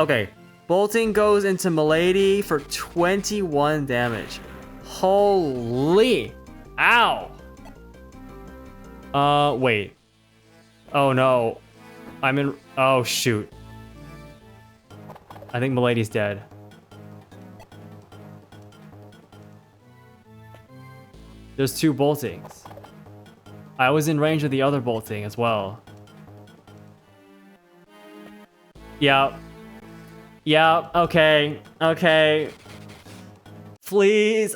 Okay, bolting goes into Milady for 21 damage. Holy, ow. Wait. Oh no, oh shoot. I think Milady's dead. There's 2 boltings. I was in range of the other bolting as well. Yeah. Yeah, okay. Okay. Please.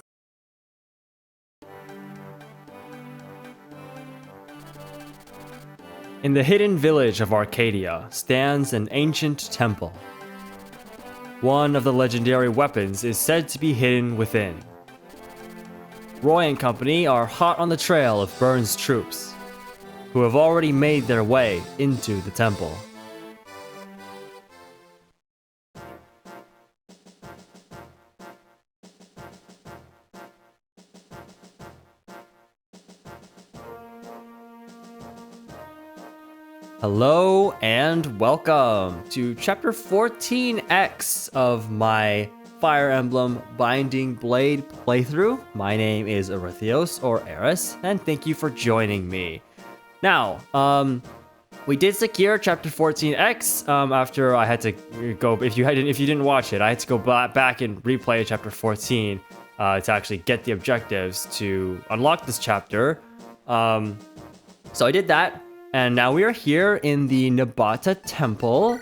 In the hidden village of Arcadia stands an ancient temple. One of the legendary weapons is said to be hidden within. Roy and company are hot on the trail of Burns' troops, who have already made their way into the temple. Hello and welcome to Chapter 14X of my Fire Emblem Binding Blade playthrough. My name is Arithios, or Eris, and thank you for joining me. Now, we did secure Chapter 14X after I had to go. If you didn't watch it, I had to go back and replay Chapter 14 to actually get the objectives to unlock this chapter. So I did that. And now we are here in the Nabata Temple.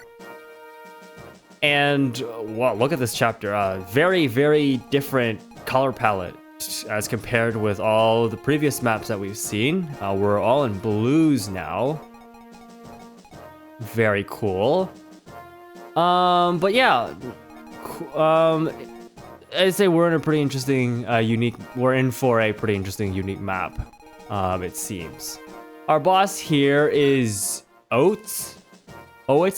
And, well, look at this chapter. Very, very different color palette as compared with all the previous maps that we've seen. We're all in blues now. Very cool. But yeah. I'd say we're in a pretty interesting, we're in for a pretty interesting, unique map, it seems. Our boss here is Oates, however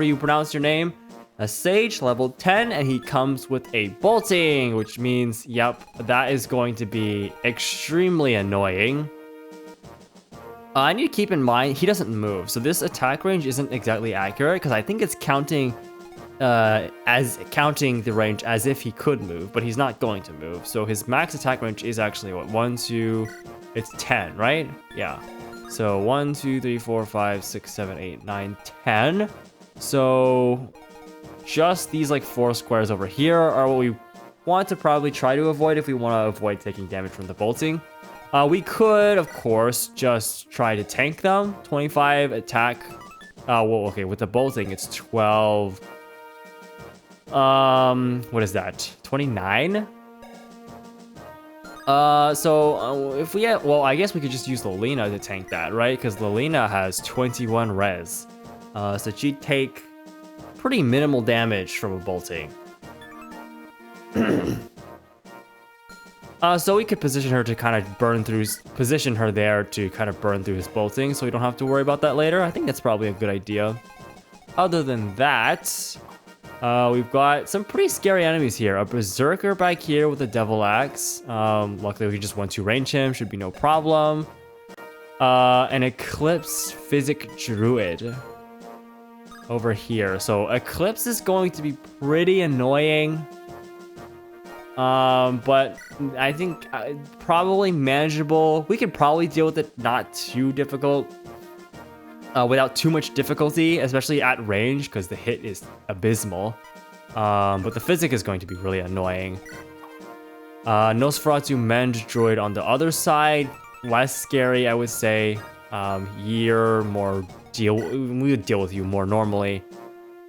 you pronounce your name. A sage, level 10, and he comes with a bolting, which means, yep, that is going to be extremely annoying. I need to keep in mind, he doesn't move, so this attack range isn't exactly accurate, because I think it's counting the range as if he could move, but he's not going to move. So his max attack range is actually what, 1, 2, it's 10, right? Yeah. So 1, 2, 3, 4, 5, 6, 7, 8, 9, 10. So just these like 4 squares over here are what we want to probably try to avoid if we want to avoid taking damage from the bolting. We could, of course, just try to tank them. 25 attack. Well, okay, with the bolting, it's 12. What is that? 29? If we get, well, I guess we could just use Lilina to tank that, right? Because Lilina has 21 res. So she'd take pretty minimal damage from a bolting. So we could position her to kind of position her there to kind of burn through his bolting, so we don't have to worry about that later. I think that's probably a good idea. Other than that, we've got some pretty scary enemies here. A berserker back here with a devil axe. Luckily we just 1-2 range him, should be no problem. An eclipse physic druid over here. So eclipse is going to be pretty annoying. But I think probably manageable. We could probably deal with it not too difficult. Without too much difficulty, especially at range, because the hit is abysmal. But the physic is going to be really annoying. Nosferatu Mend Droid on the other side, less scary, I would say. We would deal with you more normally.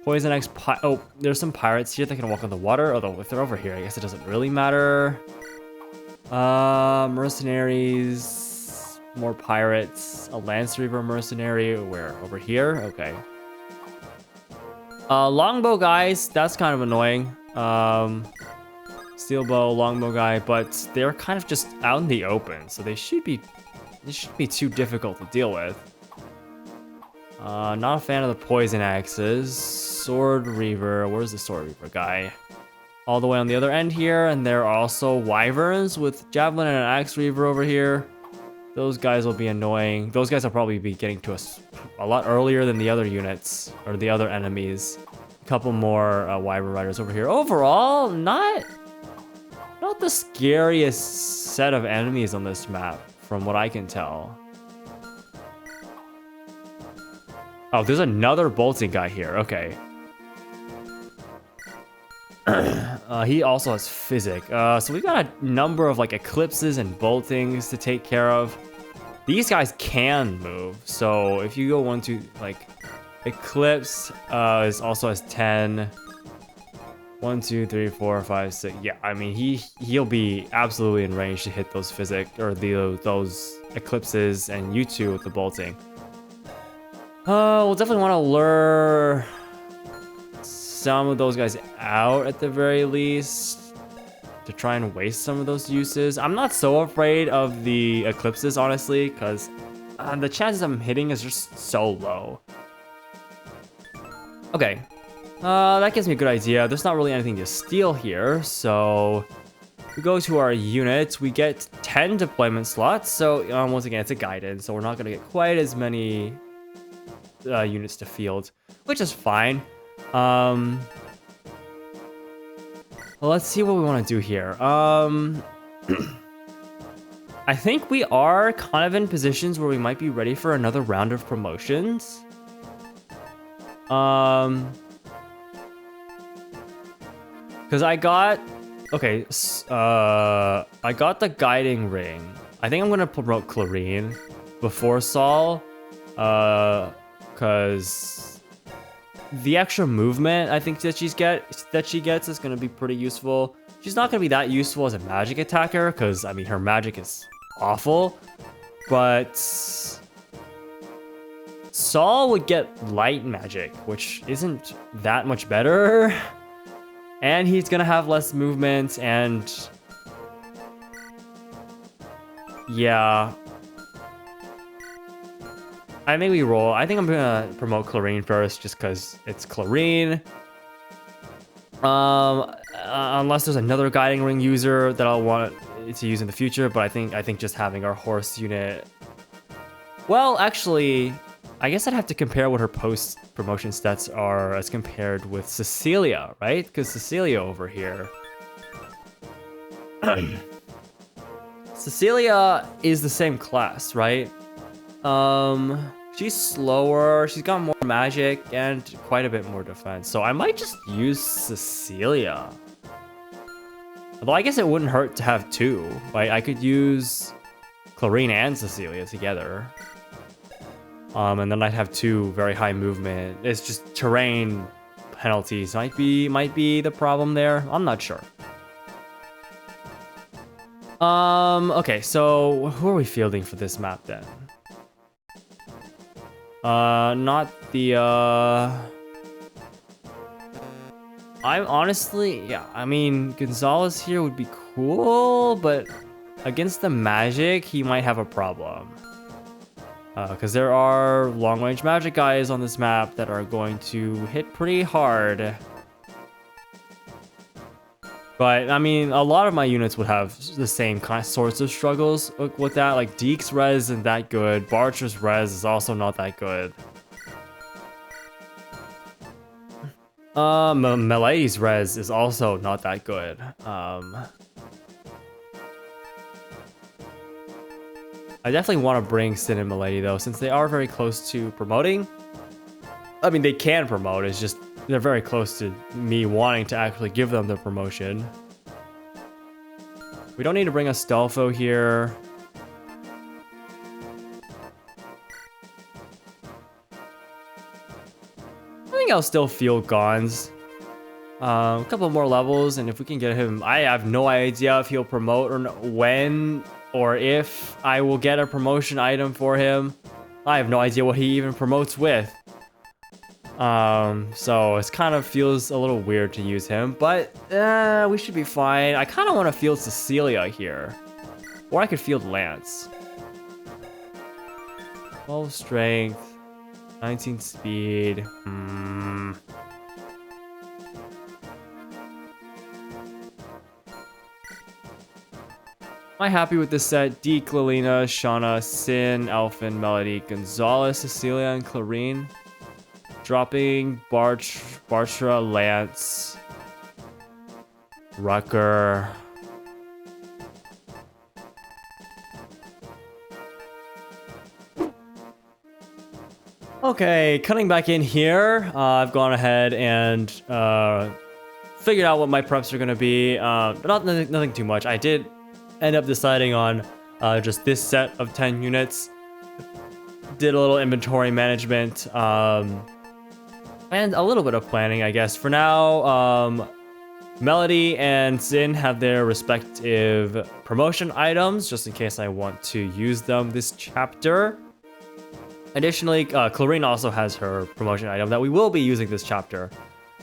Poison X, oh, there's some pirates here that can walk on the water, although if they're over here, I guess it doesn't really matter. Mercenaries. More pirates, a Lance Reaver mercenary, where, over here? Okay. Longbow guys, that's kind of annoying. Steel bow, longbow guy, but they're kind of just out in the open, so they shouldn't be too difficult to deal with. Not a fan of the poison axes. Sword Reaver, where's the Sword Reaver guy? All the way on the other end here, and there are also wyverns with javelin and an axe reaver over here. Those guys will be annoying. Those guys will probably be getting to us a lot earlier than the other units or the other enemies. A couple more Wyvern Riders over here. Overall, not the scariest set of enemies on this map, from what I can tell. Oh, there's another bolting guy here. Okay. He also has physic. So we've got a number of like eclipses and boltings to take care of. These guys can move. So if you go 1, 2, like eclipse is also has 10. 1, 2, 3, 4, 5, 6. Yeah, I mean he'll be absolutely in range to hit those physic or those eclipses, and you two with the bolting. We'll definitely want to lure some of those guys out at the very least to try and waste some of those uses. I'm not so afraid of the eclipses, honestly, because the chances I'm hitting is just so low. Okay, that gives me a good idea. There's not really anything to steal here, so we go to our units. We get 10 deployment slots, so once again, it's a guidance, so we're not going to get quite as many units to field, which is fine. Well, let's see what we want to do here. I think we are kind of in positions where we might be ready for another round of promotions. Because I got the guiding ring. I think I'm gonna promote Clarine before Saul, because the extra movement I think that she gets is gonna be pretty useful. She's not gonna be that useful as a magic attacker, because I mean her magic is awful, but Saul would get light magic, which isn't that much better. And he's gonna have less movement, and yeah. I think we roll. I think I'm gonna promote Clarine first, just because it's Clarine. Unless there's another guiding ring user that I'll want to use in the future, but I think just having our horse unit. Well, actually, I guess I'd have to compare what her post-promotion stats are as compared with Cecilia, right? Because Cecilia over here. Cecilia is the same class, right? She's slower, she's got more magic, and quite a bit more defense. So I might just use Cecilia. Although I guess it wouldn't hurt to have two. Like, I could use Clarine and Cecilia together. And then I'd have two very high movement. It's just terrain penalties might be the problem there. I'm not sure. Okay, so who are we fielding for this map then? Not the I'm honestly, yeah, I mean, Gonzalez here would be cool, but against the magic, he might have a problem. Because there are long-range magic guys on this map that are going to hit pretty hard. But, I mean, a lot of my units would have the same kind of sorts of struggles with that. Like, Deke's res isn't that good. Barcher's res is also not that good. Milady's res is also not that good. I definitely want to bring Sin and Milady though, since they are very close to promoting. I mean, they can promote, it's just they're very close to me wanting to actually give them the promotion. We don't need to bring Astolfo here. I think I'll still field Gons. A couple more levels, and if we can get him, I have no idea if he'll promote or when or if I will get a promotion item for him. I have no idea what he even promotes with. So it kind of feels a little weird to use him, but we should be fine. I kind of want to field Cecilia here, or I could field Lance. 12 strength, 19 speed. I happy with this set? Deke, Lilina, Shauna, Sin, Elfin, Melody, Gonzalez, Cecilia, and Clarine. Dropping Bartra, Lance, Rucker. Okay, cutting back in here, I've gone ahead and figured out what my preps are going to be. Nothing too much. I did end up deciding on just this set of 10 units. Did a little inventory management and a little bit of planning, I guess. For now, Melody and Sin have their respective promotion items, just in case I want to use them this chapter. Additionally, Clarine also has her promotion item that we will be using this chapter.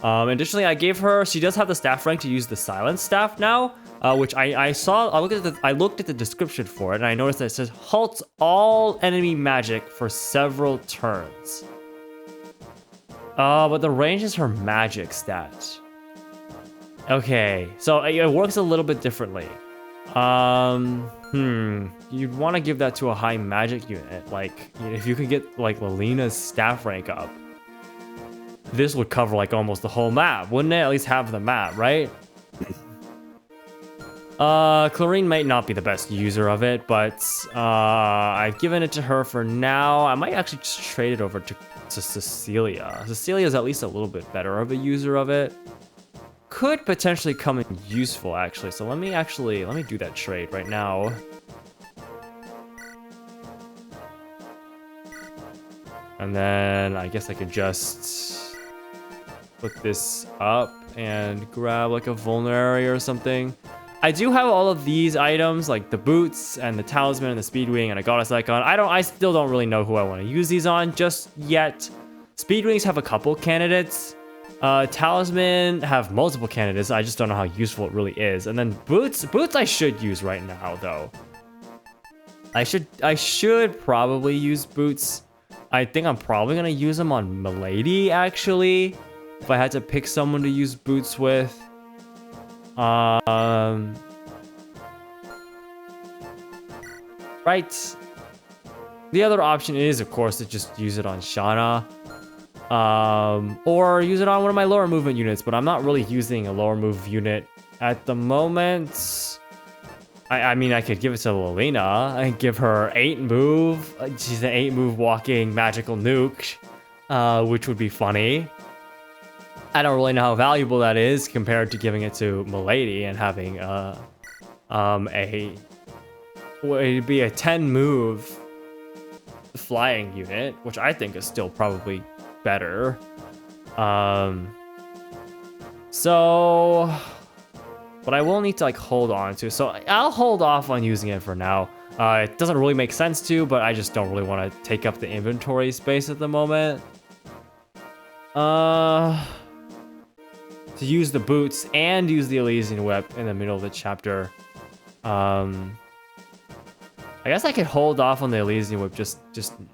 Additionally, I gave her, she does have the staff rank to use the silence staff now, which I saw, I looked at the description for it, and I noticed that it says halts all enemy magic for several turns. But the range is her magic stat. Okay, so it works a little bit differently. You'd want to give that to a high magic unit. Like, if you could get, like, Lilina's staff rank up, this would cover, like, almost the whole map. Wouldn't it at least have the map, right? Clarine might not be the best user of it, but, I've given it to her for now. I might actually just trade it over to Cecilia. Cecilia's at least a little bit better of a user of it. Could potentially come in useful, actually. So let me do that trade right now. And then I guess I could just put this up and grab like a vulnerary or something. I do have all of these items, like the boots and the talisman and the speedwing and a goddess icon. I still don't really know who I want to use these on just yet. Speedwings have a couple candidates. Talisman have multiple candidates. I just don't know how useful it really is. And then boots I should use right now though. I should probably use boots. I think I'm probably gonna use them on Milady actually. If I had to pick someone to use boots with. Right. The other option is, of course, to just use it on Shauna. Or use it on one of my lower movement units, but I'm not really using a lower move unit at the moment. I mean, I could give it to Lilina. I could give her 8 move. She's an 8 move walking magical nuke, which would be funny. I don't really know how valuable that is compared to giving it to Milady and having it'd be a 10 move flying unit, which I think is still probably better. But I will need to like hold on to, so I'll hold off on using it for now. It doesn't really make sense to, but I just don't really want to take up the inventory space at the moment. To use the boots and use the Elysian Whip in the middle of the chapter. I guess I could hold off on the Elysian Whip just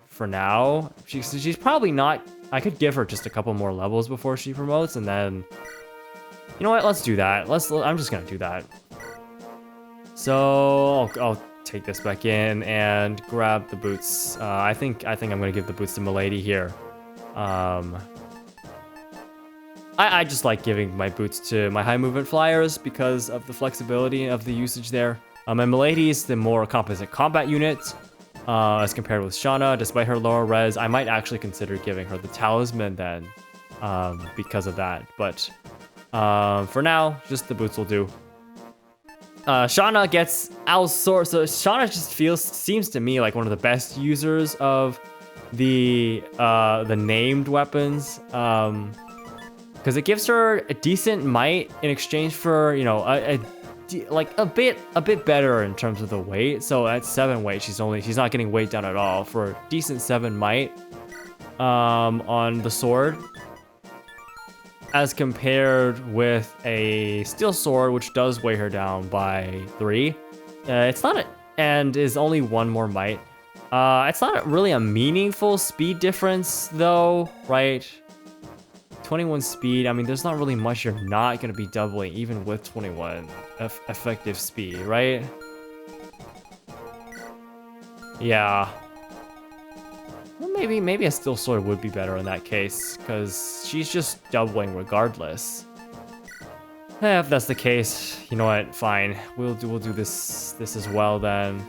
for now. She's probably not. I could give her just a couple more levels before she promotes, and then, you know what? Let's do that. I'm just gonna do that. So I'll take this back in and grab the boots. I think I'm gonna give the boots to Milady here. I just like giving my boots to my high movement flyers because of the flexibility of the usage there. And Milady is the more composite combat unit as compared with Shauna. Despite her lower res, I might actually consider giving her the talisman then because of that. But for now, just the boots will do. Shauna gets outsourced. So Shauna just seems to me like one of the best users of the named weapons. Because it gives her a decent might in exchange for, you know, a bit better in terms of the weight. So at 7 weight, she's not getting weight down at all for a decent 7 might on the sword, as compared with a steel sword, which does weigh her down by 3. It's not and is only 1 more might. It's not really a meaningful speed difference though, right? 21 speed, I mean, there's not really much you're not going to be doubling, even with 21 effective speed, right? Yeah. Well, maybe a steel sword would be better in that case, because she's just doubling regardless. If that's the case, you know what? Fine. We'll do this as well then.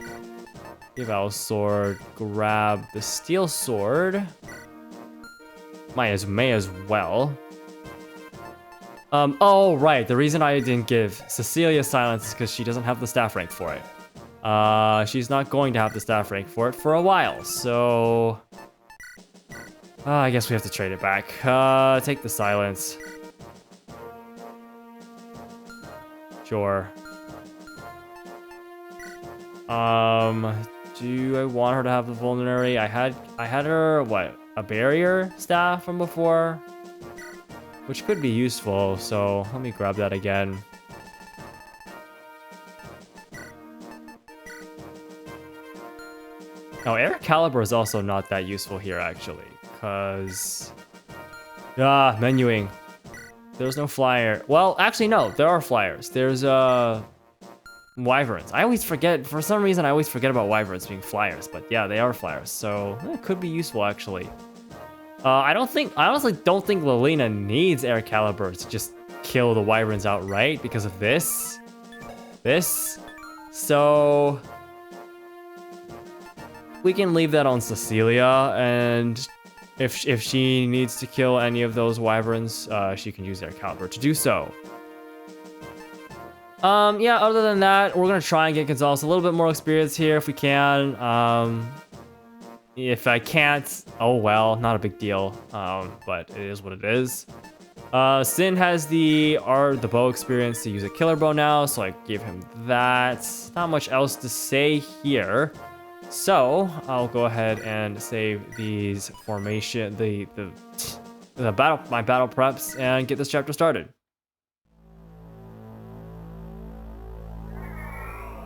Give out sword. Grab the steel sword. May as well. Oh right. The reason I didn't give Cecilia silence is because she doesn't have the staff rank for it. She's not going to have the staff rank for it for a while, so I guess we have to trade it back. Take the silence. Sure. Do I want her to have the vulnerary? I had her, what, a barrier staff from before? Which could be useful, so let me grab that again. Now, Air Caliber is also not that useful here, actually, because... menuing. There's no flyer. Well, actually, no, there are flyers. There's, wyverns. I always forget, for some reason, I always forget about wyverns being flyers, but yeah, they are flyers, so it could be useful, actually. I honestly don't think Lilina needs Air Caliber to just kill the wyverns outright because of this. So... we can leave that on Cecilia, and if she needs to kill any of those wyverns, she can use Air Caliber to do so. Yeah, other than that, we're gonna try and get Gonzalez a little bit more experience here if we can. If I can't, oh well, not a big deal. But it is what it is. Sin has the bow experience to use a killer bow now, so I gave him that. Not much else to say here. So I'll go ahead and save these formation, my battle preps, and get this chapter started.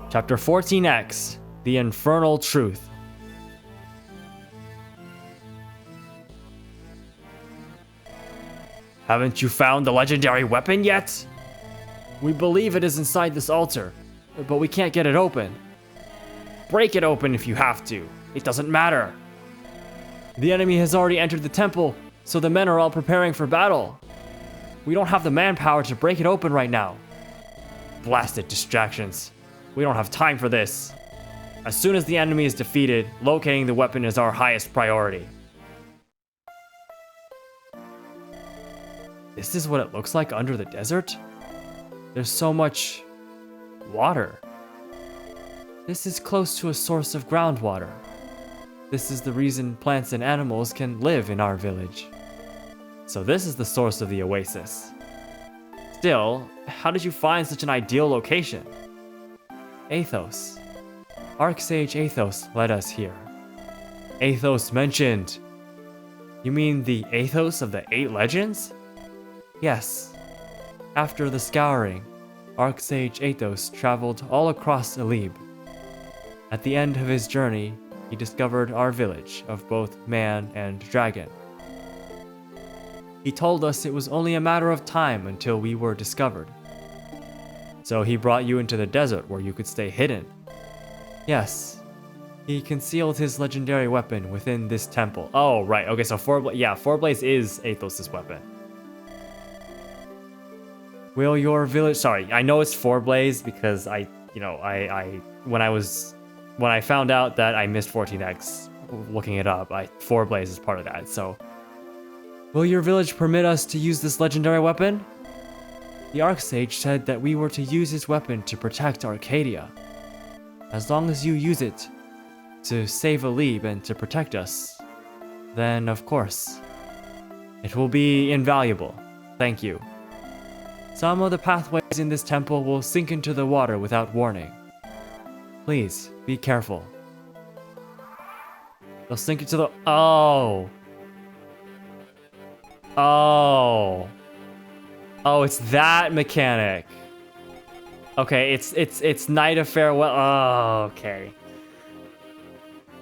Chapter 14X, The Infernal Truth. Haven't you found the legendary weapon yet? We believe it is inside this altar, but we can't get it open. Break it open if you have to. It doesn't matter. The enemy has already entered the temple, so the men are all preparing for battle. We don't have the manpower to break it open right now. Blasted distractions. We don't have time for this. As soon as the enemy is defeated, locating the weapon is our highest priority. This is what it looks like under the desert? There's so much water. This is close to a source of groundwater. This is the reason plants and animals can live in our village. So this is the source of the oasis. Still, how did you find such an ideal location? Athos. Archsage Athos led us here. Athos mentioned. You mean the Athos of the 8 legends? Yes. After the scouring, Archsage Athos traveled all across Elib. At the end of his journey, he discovered our village of both man and dragon. He told us it was only a matter of time until we were discovered. So he brought you into the desert where you could stay hidden. Yes. He concealed his legendary weapon within this temple. Oh, right. Okay, so Four-Blaze is Athos' weapon. Will your village... Sorry, I know it's Four-Blaze because when I found out that I missed 14X looking it up, Four-Blaze is part of that, so... Will your village permit us to use this legendary weapon? The Archsage said that we were to use his weapon to protect Arcadia. As long as you use it to save Elib and to protect us, then of course, it will be invaluable. Thank you. Some of the pathways in this temple will sink into the water without warning. Please, be careful. They'll sink into the... Oh, it's that mechanic. Okay, it's Night of Farewell. Oh, okay.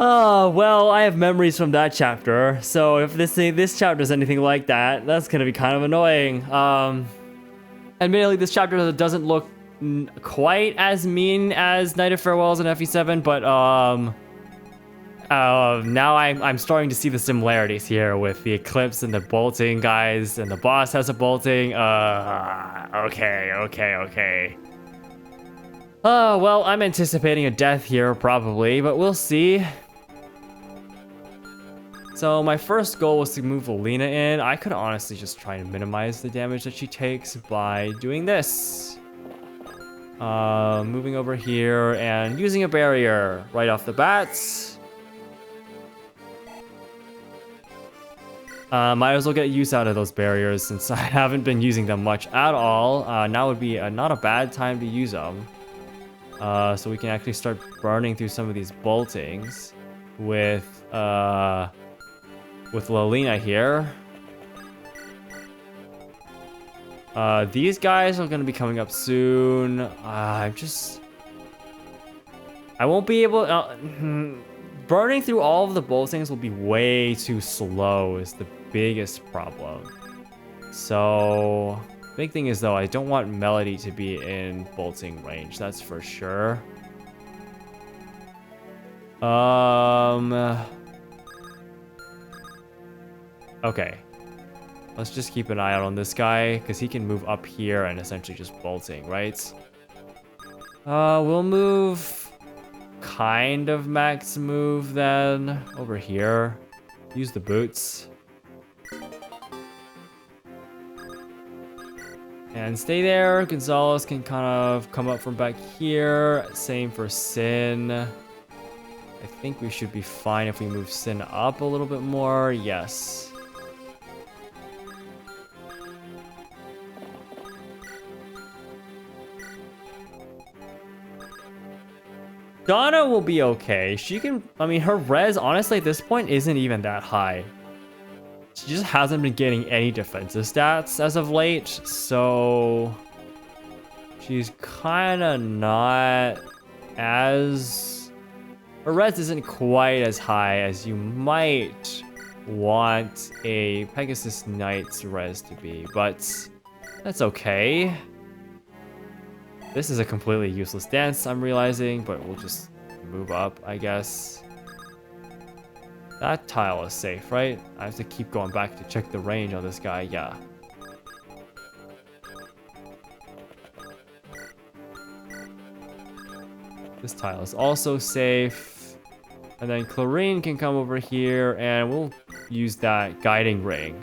Oh, well, I have memories from that chapter, so if this chapter is anything like that, that's gonna be kind of annoying. Admittedly, this chapter doesn't look quite as mean as Night of Farewells and FE7, but Now I'm starting to see the similarities here with the Eclipse and the bolting guys, and the boss has a bolting. Okay. Well, I'm anticipating a death here probably, but we'll see. So my first goal was to move Alina in. I could honestly just try and minimize the damage that she takes by doing this. Moving over here and using a barrier right off the bat. Might as well get use out of those barriers since I haven't been using them much at all. Now would be not a bad time to use them. So we can actually start burning through some of these boltings with Lalina here. These guys are gonna be coming up soon. I won't be able. Burning through all of the boltings will be way too slow. Is the biggest problem. So, big thing is though, I don't want Melody to be in bolting range. That's for sure. Okay. Let's just keep an eye out on this guy, because he can move up here and essentially just bolting, right? We'll move kind of max move then over here. Use the boots. And stay there. Gonzalez can kind of come up from back here. Same for Sin. I think we should be fine if we move Sin up a little bit more. Yes. Donna will be okay. She can, I mean, her res, honestly, at this point, isn't even that high. She just hasn't been getting any defensive stats as of late, so she's kind of not as... Her res isn't quite as high as you might want a Pegasus Knight's res to be, but that's okay. This is a completely useless dance, I'm realizing, but we'll just move up, I guess. That tile is safe, right? I have to keep going back to check the range on this guy, yeah. This tile is also safe. And then Clarine can come over here and we'll use that guiding ring.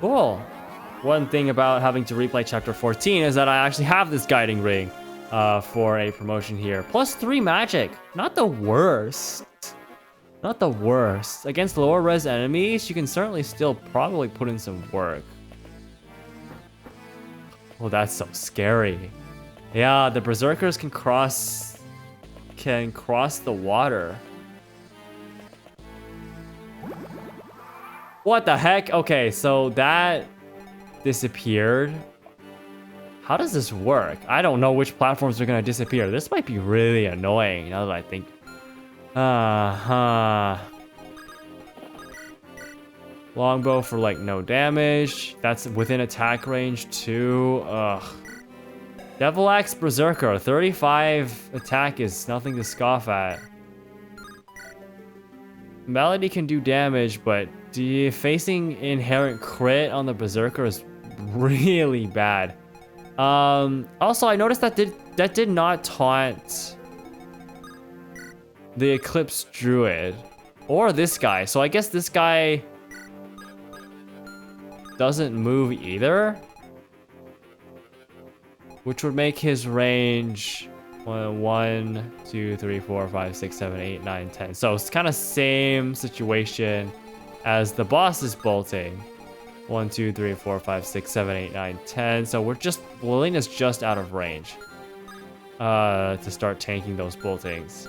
Cool. One thing about having to replay chapter 14 is that I actually have this guiding ring for a promotion here. +3 magic. Not the worst. Not the worst. Against lower res enemies, you can certainly still probably put in some work. Oh, that's so scary. Yeah, the berserkers can cross the water. What the heck? Okay, so that disappeared. How does this work? I don't know which platforms are gonna disappear. This might be really annoying now that I think. Longbow for like no damage. That's within attack range too. Ugh. Devil Axe Berserker, 35 attack is nothing to scoff at. Melody can do damage, but facing inherent crit on the Berserker is really bad. Also, I noticed that did not taunt the Eclipse Druid or this guy. So I guess this guy doesn't move either, which would make his range 1, 2, 3, 4, 5, 6, 7, 8, 9, 10. So it's kind of same situation as the boss's bolting. 1, 2, 3, 4, 5, 6, 7, 8, 9, 10. So Lilina's just out of range to start tanking those boltings.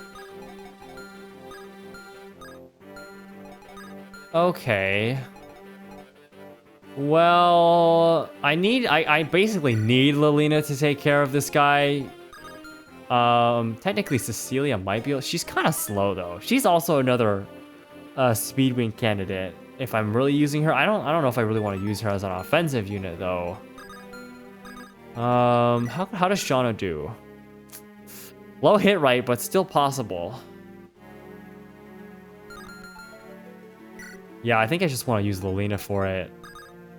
Okay. Well, I basically need Lilina to take care of this guy. Technically Cecilia might be, she's kind of slow though. She's also another speed wing candidate. If I'm really using her, I don't know if I really want to use her as an offensive unit though. How does Shauna do? Low hit rate, but still possible. Yeah, I think I just want to use Lilina for it,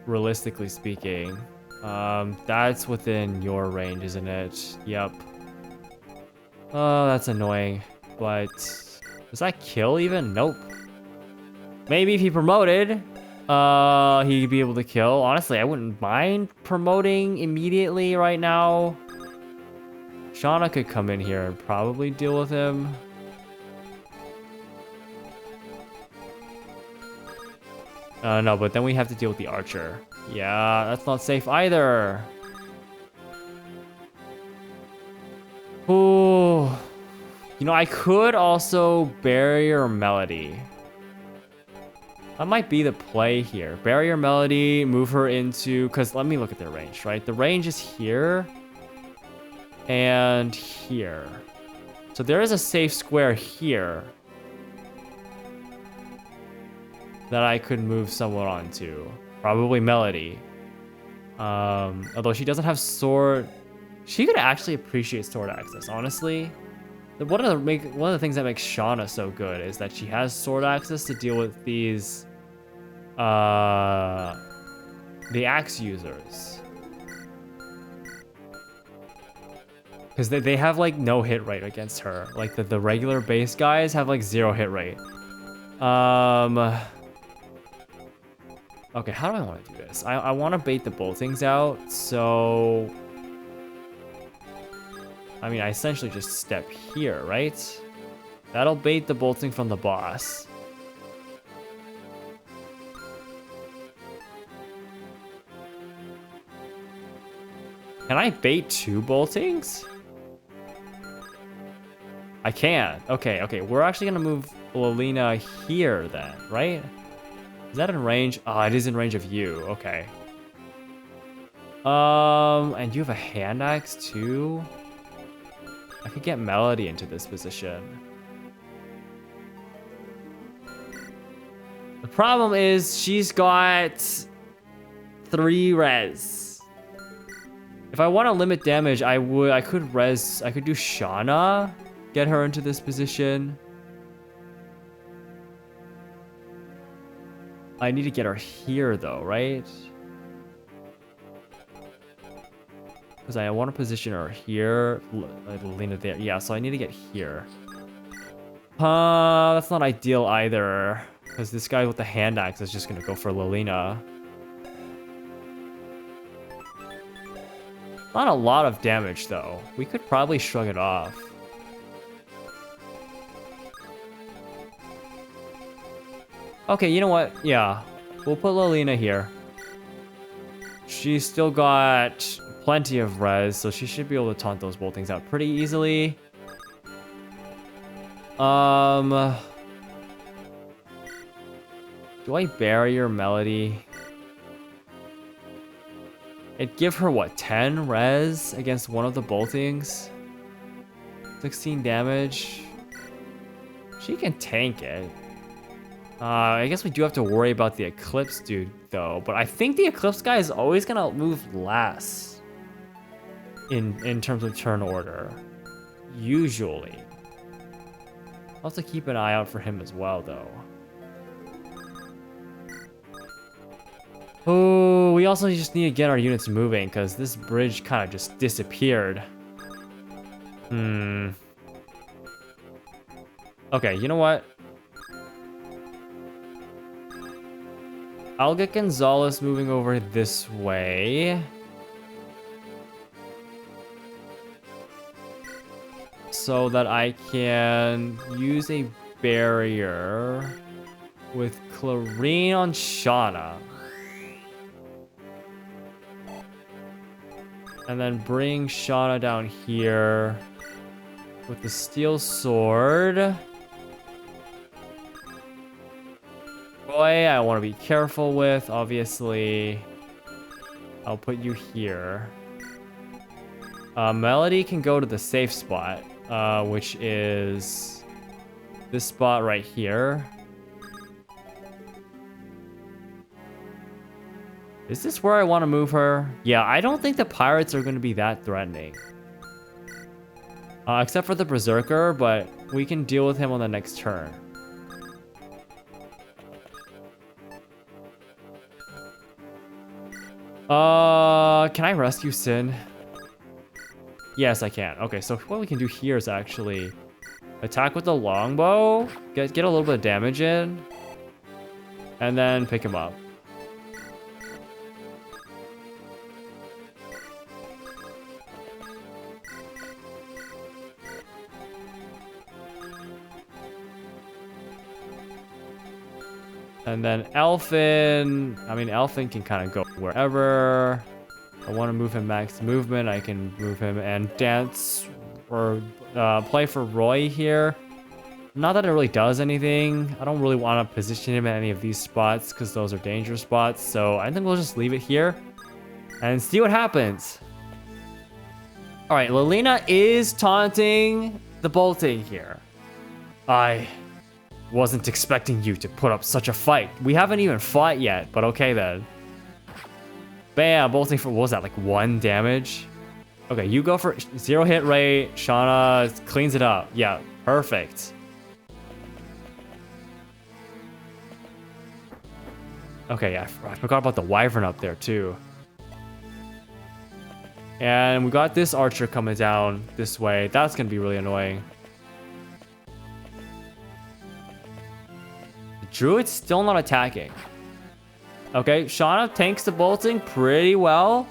realistically speaking. That's within your range, isn't it? Yep. Oh, that's annoying. But does that kill even? Nope. Maybe if he promoted, he'd be able to kill. Honestly, I wouldn't mind promoting immediately right now. Shauna could come in here and probably deal with him. No, but then we have to deal with the archer. Yeah, that's not safe either. Ooh. You know, I could also barrier Melody. That might be the play here. Barrier Melody, move her into... Because let me look at their range, right? The range is here and here. So there is a safe square here that I could move someone onto. Probably Melody. Although she doesn't have sword... She could actually appreciate sword access, honestly. One of the things that makes Shauna so good is that she has sword access to deal with these... the axe users. Because they have, like, no hit rate against her. Like, the regular base guys have, like, 0 hit rate. Okay, how do I want to do this? I want to bait the boltings out, so... I mean, I essentially just step here, right? That'll bait the bolting from the boss. Can I bait 2 boltings? I can. Okay. We're actually going to move Lilina here then, right? Is that in range? Oh, it is in range of you. Okay. And you have a hand axe too? I could get Melody into this position. The problem is she's got 3 res. If I want to limit damage, I could do Shauna, get her into this position. I need to get her here though, right? Because I want to position her here, Lilina there. Yeah, so I need to get here. That's not ideal either. Because this guy with the hand axe is just going to go for Lilina. Not a lot of damage though. We could probably shrug it off. Okay, you know what? Yeah, we'll put Lilina here. She's still got plenty of res, so she should be able to taunt those boltings out pretty easily. Do I barrier Melody? It'd give her, what, 10 res against one of the boltings? 16 damage. She can tank it. I guess we do have to worry about the Eclipse dude, though. But I think the Eclipse guy is always gonna move last in terms of turn order. Usually. I'll have to keep an eye out for him as well, though. Oh, we also just need to get our units moving, because this bridge kind of just disappeared. Okay, you know what? I'll get Gonzalez moving over this way. So that I can use a barrier with Clarine on Shauna. And then bring Shauna down here with the steel sword. Boy, I want to be careful with, obviously. I'll put you here. Melody can go to the safe spot, which is this spot right here. Is this where I want to move her? Yeah, I don't think the pirates are going to be that threatening. Except for the Berserker, but we can deal with him on the next turn. Can I rescue Sin? Yes, I can. Okay, so what we can do here is actually attack with the longbow, get a little bit of damage in, and then pick him up. And then Elfin, Elfin can kind of go wherever. I want to move him max movement. I can move him and dance or play for Roy here. Not that it really does anything. I don't really want to position him at any of these spots because those are dangerous spots. So I think we'll just leave it here and see what happens. All right, Lilina is taunting the bolting here. I wasn't expecting you to put up such a fight. We haven't even fought yet, but okay then. Bam, bolting for, what was that, like 1 damage? Okay, you go for 0 hit rate. Shauna cleans it up. Yeah, perfect. Okay, yeah, I forgot about the wyvern up there too. And we got this archer coming down this way. That's gonna be really annoying. Druid's still not attacking. Okay, Shauna tanks the bolting pretty well.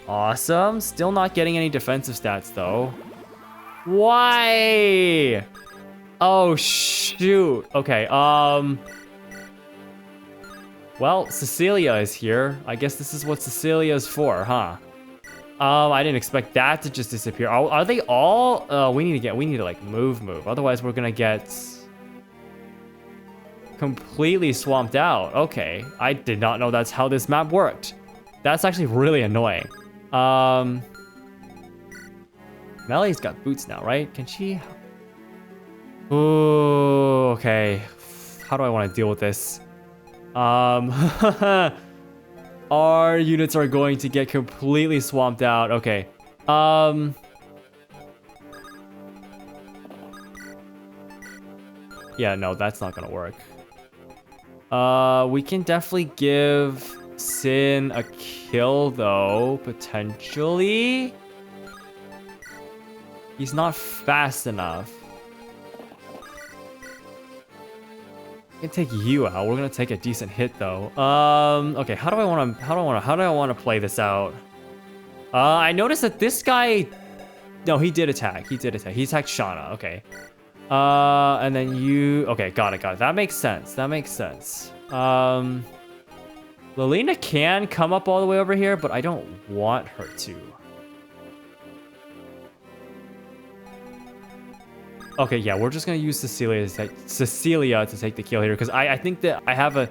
Awesome. Still not getting any defensive stats though. Why? Oh shoot. Okay, well, Cecilia is here. I guess this is what Cecilia's for, huh? I didn't expect that to just disappear. Are they all? We need to like move. Otherwise we're gonna get completely swamped out. Okay, I did not know that's how this map worked. That's actually really annoying. Melly's got boots now, right? Can she? Ooh, okay. How do I want to deal with this? Our units are going to get completely swamped out. Okay. Yeah, no, that's not gonna work. We can definitely give Sin a kill though, potentially. He's not fast enough. We can take you out. We're gonna take a decent hit though. Okay, how do I wanna play this out? I noticed that this guy, no, he did attack. He attacked Shauna. Okay. And then you... Okay, got it. That makes sense. Lilina can come up all the way over here, but I don't want her to. Okay, yeah, we're just gonna use Cecilia to take the kill here, because I think that I have a...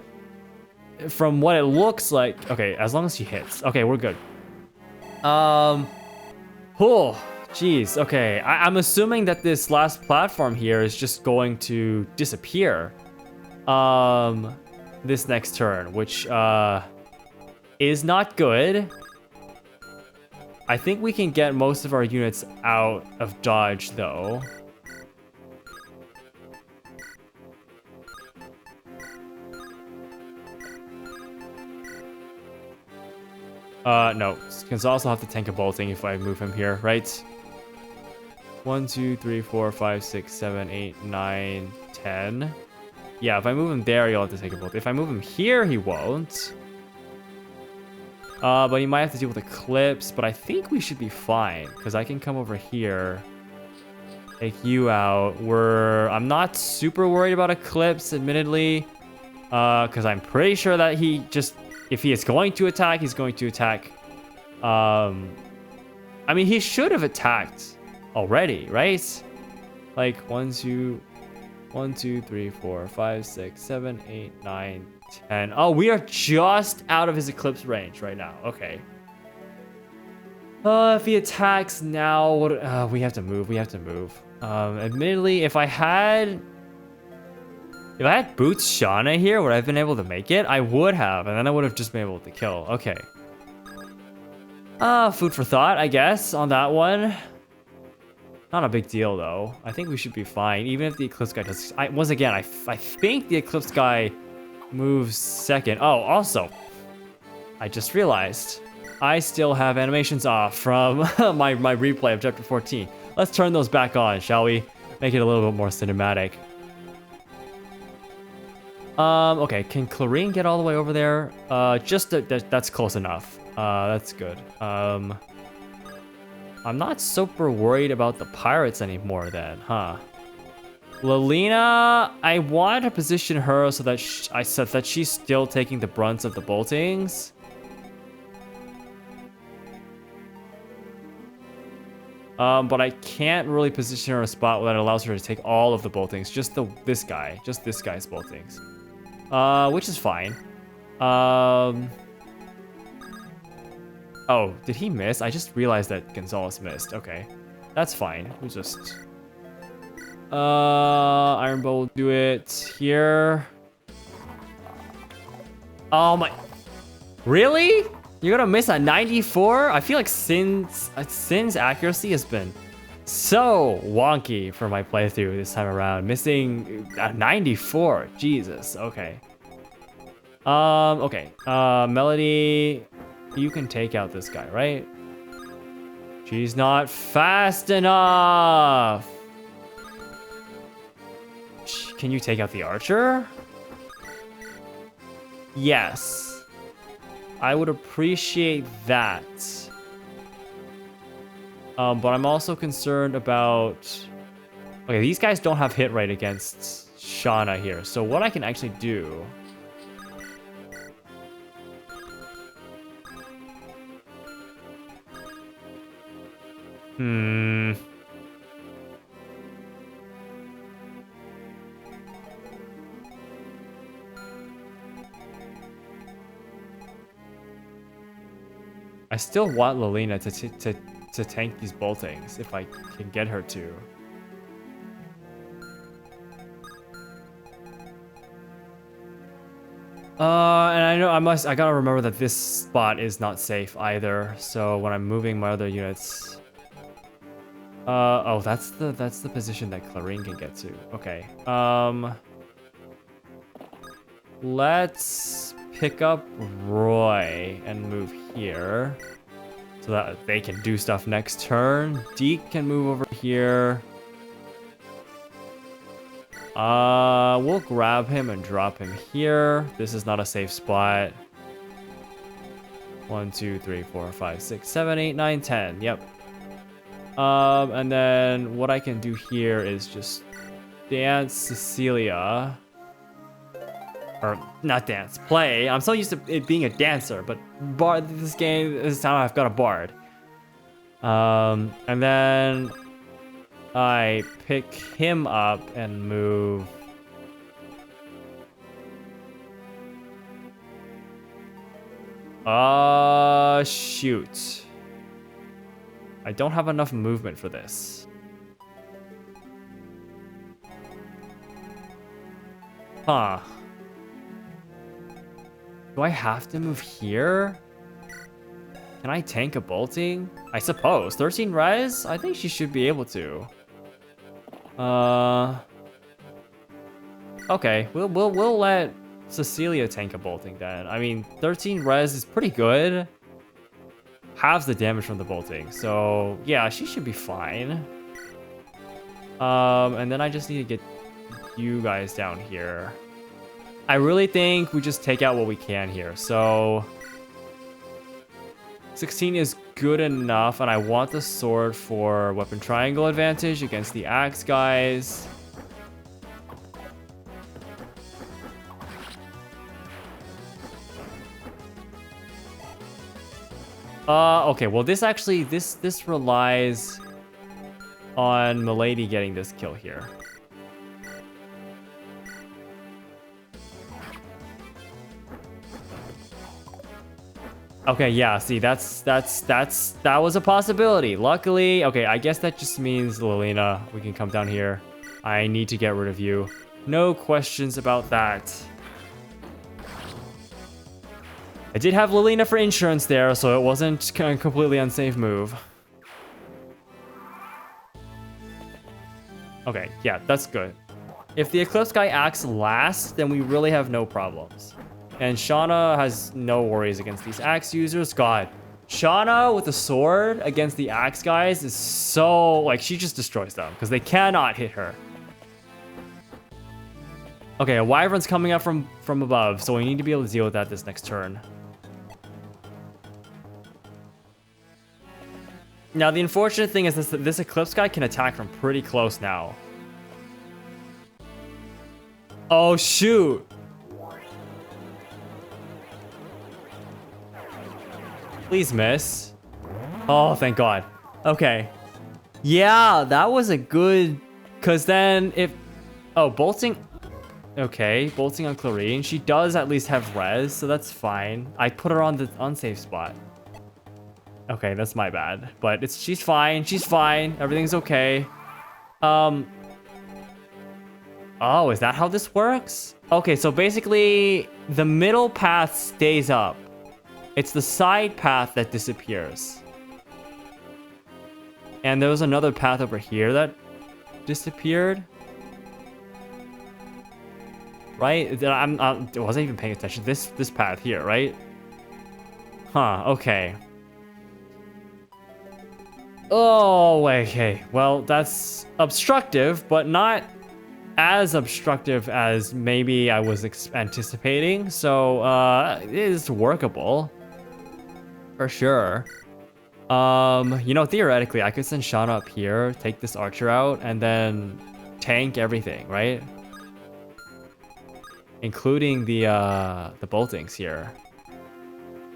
From what it looks like... Okay, as long as she hits. Okay, we're good. Oh, jeez. Okay, I'm assuming that this last platform here is just going to disappear. This next turn, which is not good. I think we can get most of our units out of dodge though. No, can also have to tank a bolting if I move him here, right? 1, 2, 3, 4, 5, 6, 7, 8, 9, 10. Yeah, if I move him there, he'll have to take a bolt. If I move him here, he won't. But he might have to deal with Eclipse, but I think we should be fine, because I can come over here, take you out. I'm not super worried about Eclipse, admittedly, because I'm pretty sure that if he is going to attack, he's going to attack. I mean, he should have attacked already, right? Like 1, 2, 3, 4, 5, 6, 7, 8, 9, 10. Oh, we are just out of his Eclipse range right now. Okay. If he attacks now, we have to move. Admittedly, if I had If I had Boots Shauna here, would I have been able to make it? I would have, and then I would have just been able to kill. Okay. Food for thought, I guess, on that one. Not a big deal, though. I think we should be fine, even if the Eclipse guy does... once again, I think the Eclipse guy moves second. Oh, also, I just realized I still have animations off from my replay of Chapter 14. Let's turn those back on, shall we? Make it a little bit more cinematic. Okay, can Clarine get all the way over there? That's close enough. That's good. I'm not super worried about the pirates anymore then, huh? Lilina, I want to position her so that I said that she's still taking the brunt of the boltings. But I can't really position her in a spot that allows her to take all of the boltings, just this guy's boltings. Which is fine. Oh, did he miss? I just realized that Gonzalez missed. Okay, that's fine. We'll just... Iron Bow will do it here. Oh my... Really? You're gonna miss a 94? I feel like Sin's accuracy has been so wonky for my playthrough this time around. Missing a 94. Jesus. Okay. Okay. Melody, you can take out this guy, right? She's not fast enough. Can you take out the archer? Yes. I would appreciate that. But I'm also concerned about... Okay, these guys don't have hit rate against Shauna here. So what I can actually do... I still want Lilina to tank these boltings if I can get her to. And I know I gotta remember that this spot is not safe either. So when I'm moving my other units, oh, that's the position that Clarine can get to. Okay. Let's pick up Roy and move here so that they can do stuff next turn. Deke can move over here. We'll grab him and drop him here. This is not a safe spot. 1, 2, 3, 4, 5, 6, 7, 8, 9, 10. Yep. And then what I can do here is just dance Cecilia. Or not dance, play. I'm so used to it being a dancer, but this time I've got a bard. And then I pick him up and move. Shoot. I don't have enough movement for this. Huh. Do I have to move here? Can I tank a bolting? I suppose. 13 res? I think she should be able to. Okay, we'll let Cecilia tank a bolting then. I mean, 13 res is pretty good. Halves the damage from the bolting. So yeah, she should be fine. And then I just need to get you guys down here. I really think we just take out what we can here. So 16 is good enough, and I want the sword for weapon triangle advantage against the axe guys. Okay, well this relies on Milady getting this kill here. Okay, yeah, see, that was a possibility. Luckily, okay, I guess that just means Lilina, we can come down here. I need to get rid of you. No questions about that. I did have Lilina for insurance there, so it wasn't a completely unsafe move. Okay, yeah, that's good. If the Eclipse guy acts last, then we really have no problems. And Shauna has no worries against these axe users. God, Shauna with the sword against the axe guys is so, like, she just destroys them because they cannot hit her. Okay, a wyvern's coming up from above, so we need to be able to deal with that this next turn. Now, the unfortunate thing is this Eclipse guy can attack from pretty close now. Oh, shoot. Please miss. Oh, thank God. Okay. Yeah, that was a good... Because then if... Oh, bolting... Okay, bolting on Clarine. She does at least have res, so that's fine. I put her on the unsafe spot. Okay, that's my bad. But she's fine. She's fine. Everything's okay. Oh, is that how this works? Okay, so basically, the middle path stays up. It's the side path that disappears. And there was another path over here that disappeared. Right? I wasn't even paying attention. This path here, right? Huh, okay. Oh, okay. Well, that's obstructive, but not as obstructive as maybe I was anticipating. So, it is workable. For sure. You know, theoretically, I could send Shauna up here, take this archer out, and then tank everything, right? Including the boltings here.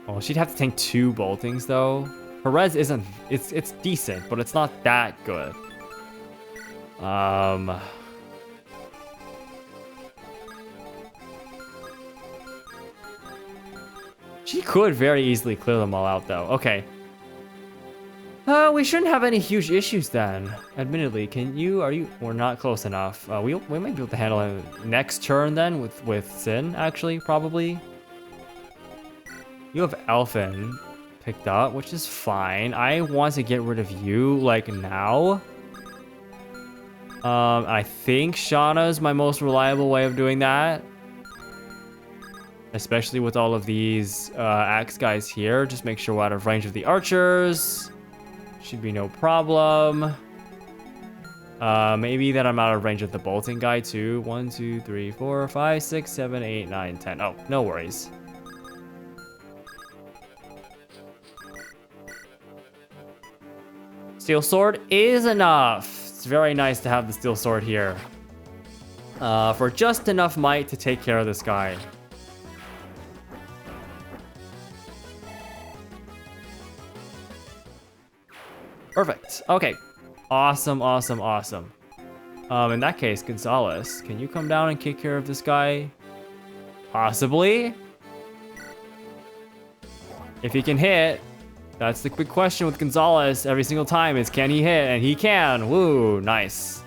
Oh, she'd have to tank 2 boltings, though. Her res isn't... It's decent, but it's not that good. She could very easily clear them all out, though. Okay. We shouldn't have any huge issues then. Admittedly, we're not close enough. We might be able to handle it next turn then with Sin, actually, probably. You have Elfin picked up, which is fine. I want to get rid of you, like, now. I think Shauna is my most reliable way of doing that. Especially with all of these axe guys here. Just make sure we're out of range of the archers. Should be no problem. Maybe that I'm out of range of the bolting guy too. 1, 2, 3, 4, 5, 6, 7, 8, 9, 10. Oh, no worries. Steel sword is enough. It's very nice to have the steel sword here. For just enough might to take care of this guy. Perfect. Okay. Awesome, awesome, awesome. In that case, Gonzalez, can you come down and take care of this guy? Possibly. If he can hit, that's the big question with Gonzalez every single time is can he hit? And he can. Woo, nice.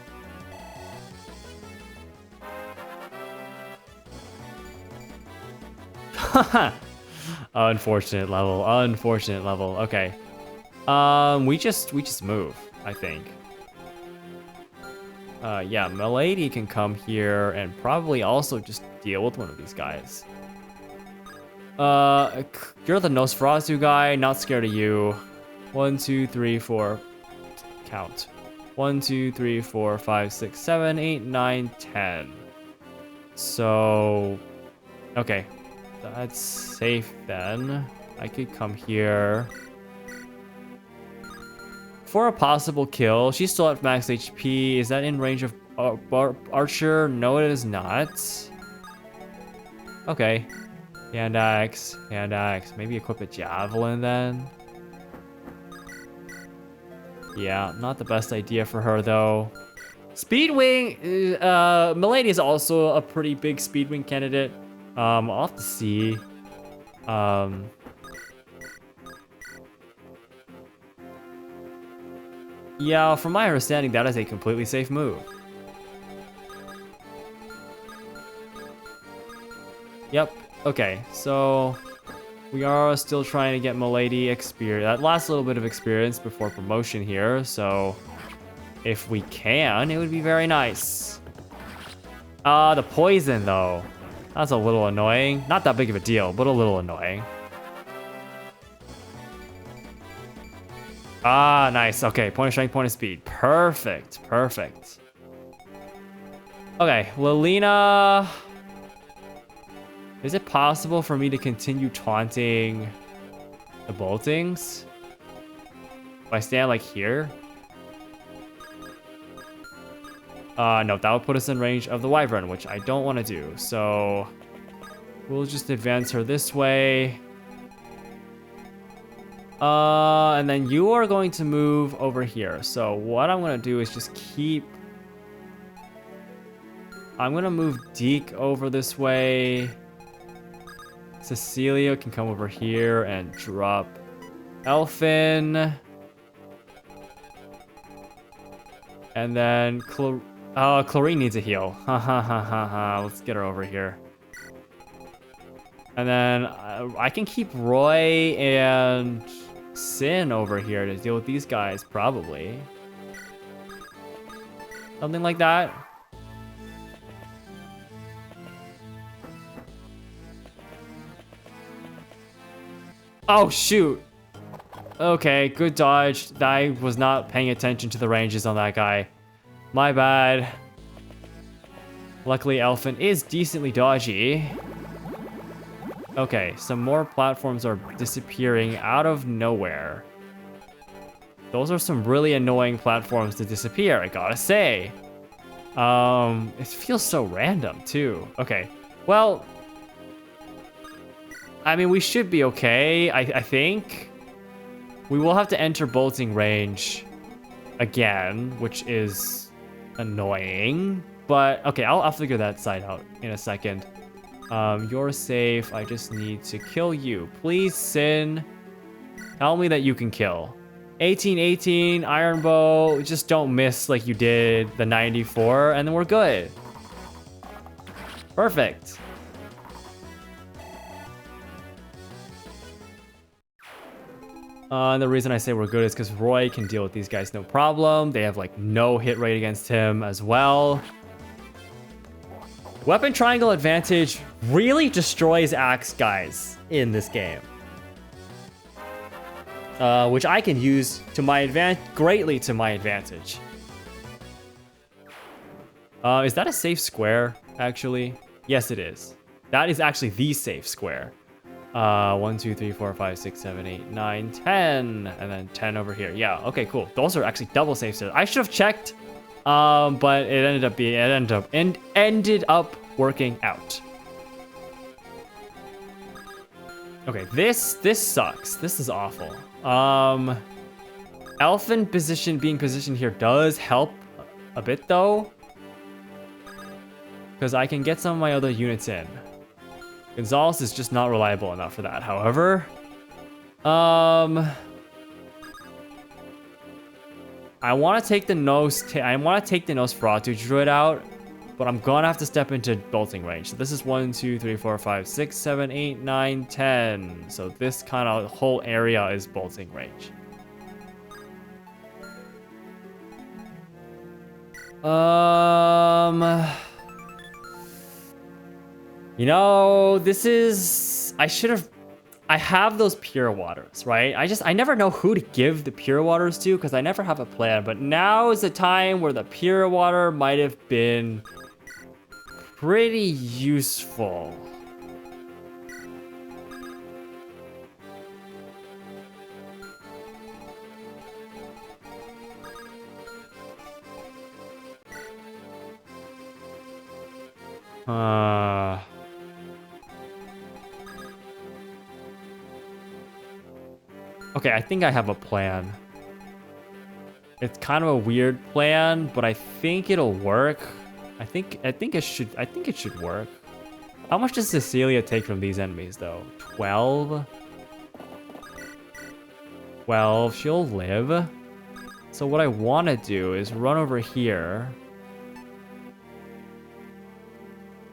Unfortunate level. Unfortunate level. Okay. We just move, I think. Yeah, Milady can come here and probably also just deal with one of these guys. You're the Nosferatu guy, not scared of you. 1, 2, 3, 4. Count. 1, 2, 3, 4, 5, 6, 7, 8, 9, 10. So, okay. That's safe then. I could come here. For a possible kill, she's still at max HP. Is that in range of Archer? No, it is not. Okay. Hand axe, hand axe. Maybe equip a javelin then. Yeah, not the best idea for her though. Speedwing, Milady is also a pretty big Speedwing candidate. I'll have to see. Yeah, from my understanding, that is a completely safe move. Yep. Okay, so we are still trying to get Milady experience, that last little bit of experience before promotion here. So if we can, it would be very nice. The poison though. That's a little annoying. Not that big of a deal, but a little annoying. Ah, nice. Okay, point of strength, point of speed. Perfect, perfect. Okay, Lilina. Is it possible for me to continue taunting the boltings? If I stand like here? No, that would put us in range of the wyvern, which I don't want to do. So we'll just advance her this way. And then you are going to move over here. So what I'm going to do is just keep... I'm going to move Deke over this way. Cecilia can come over here and drop Elfin. And then Chlorine needs a heal. Ha ha ha ha ha. Let's get her over here. And then I can keep Roy and Sin over here to deal with these guys, probably. Something like that. Oh, shoot. Okay, good dodge. I was not paying attention to the ranges on that guy. My bad. Luckily, Elfin is decently dodgy. Okay, some more platforms are disappearing out of nowhere. Those are some really annoying platforms to disappear, I gotta say. It feels so random, too. Okay, well... I mean, we should be okay, I think. We will have to enter bolting range again, which is annoying. But, okay, I'll figure that side out in a second. You're safe. I just need to kill you. Please, Sin. Tell me that you can kill. 1818, Iron Bow. Just don't miss like you did the 94, and then we're good. Perfect. And the reason I say we're good is because Roy can deal with these guys no problem. They have like no hit rate against him as well. Weapon triangle advantage really destroys axe guys in this game. Which I can use to my greatly to my advantage. Is that a safe square, actually? Yes, it is. That is actually the safe square. 1, 2, 3, 4, 5, 6, 7, 8, 9, 10. And then 10 over here. Yeah, okay, cool. Those are actually double safe stairs. I should have checked. But it ended up working out. Okay, this sucks. This is awful. Elfin being positioned here does help a bit though, because I can get some of my other units in. Gonzalez is just not reliable enough for that. However, I want to take the Nosferatu Druid out, but I'm gonna have to step into bolting range. So this is 1, 2, 3, 4, 5, 6, 7, 8, 9, 10. So this kind of whole area is bolting range. You know, this is... I have those pure waters, right? I never know who to give the pure waters to because I never have a plan, but now is the time where the pure water might have been pretty useful. Okay, I think I have a plan. It's kind of a weird plan, but I think it'll work. I think it should work. How much does Cecilia take from these enemies though? 12? 12, she'll live. So what I want to do is run over here.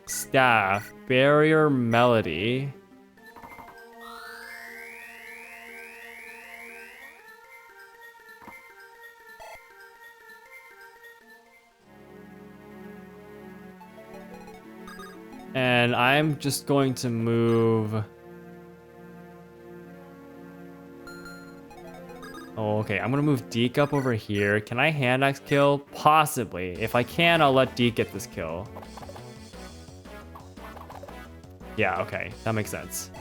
Staff. Barrier melody. And I'm just going to move... Oh, okay. I'm gonna move Deke up over here. Can I hand axe kill? Possibly. If I can, I'll let Deke get this kill. Yeah, okay. That makes sense.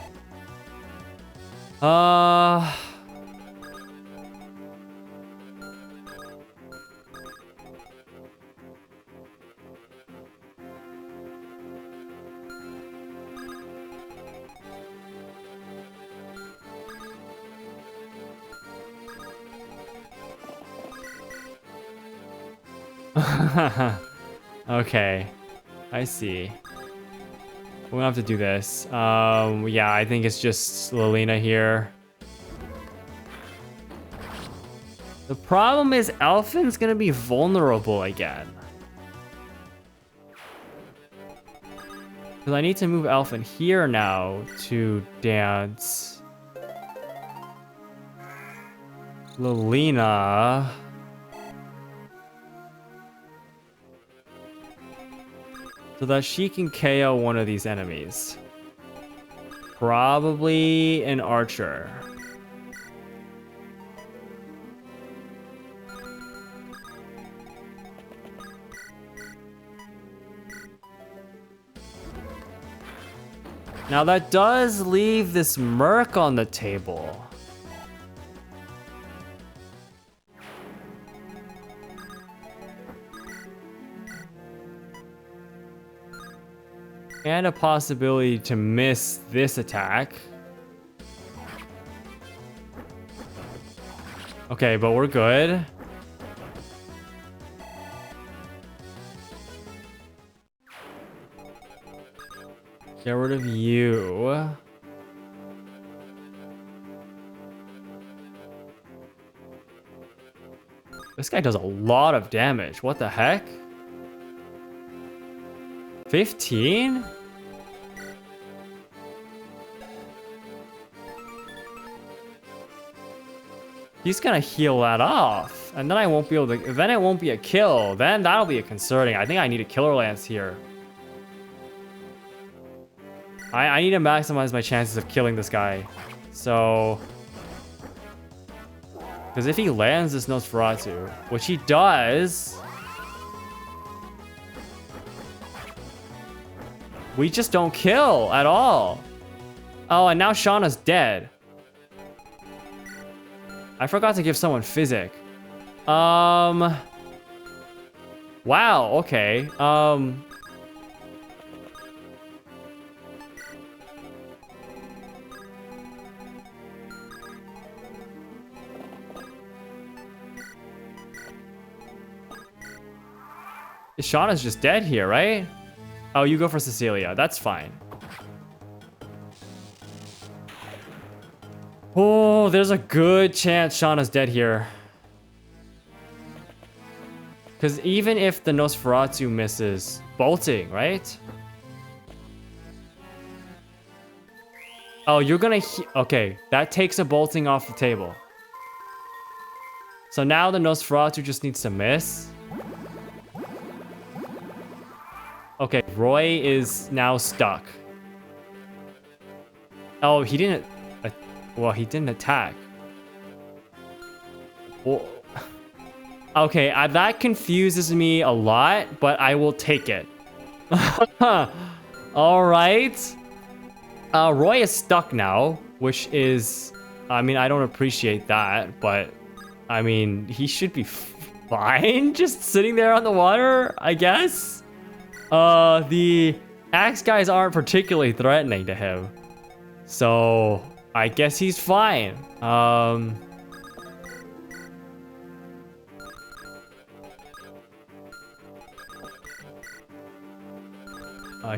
Okay. I see. We're gonna have to do this. Yeah, I think it's just Lilina here. The problem is Elfin's gonna be vulnerable again. Because I need to move Elfin here now to dance. Lilina. So that she can KO one of these enemies. Probably an archer. Now that does leave this Merc on the table. And a possibility to miss this attack. Okay, but we're good. Get rid of you. This guy does a lot of damage. What the heck? 15? He's gonna heal that off, and then I won't be able to. Then it won't be a kill. Then that'll be a concerning. I think I need a killer lance here. I need to maximize my chances of killing this guy. So, because if he lands this Nosferatu, which he does, we just don't kill at all. Oh, and now Shauna's dead. I forgot to give someone physic. Wow, okay. Shauna's just dead here, right? Oh, you go for Cecilia. That's fine. Oh, there's a good chance Shauna's dead here. Because even if the Nosferatu misses, bolting, right? Oh, you're gonna... Okay, that takes a bolting off the table. So now the Nosferatu just needs to miss. Okay, Roy is now stuck. Oh, he didn't... Well, he didn't attack. Well, okay, that confuses me a lot, but I will take it. All right. Roy is stuck now, which is... I mean, I don't appreciate that, but... I mean, he should be fine just sitting there on the water, I guess. The axe guys aren't particularly threatening to him. So... I guess he's fine.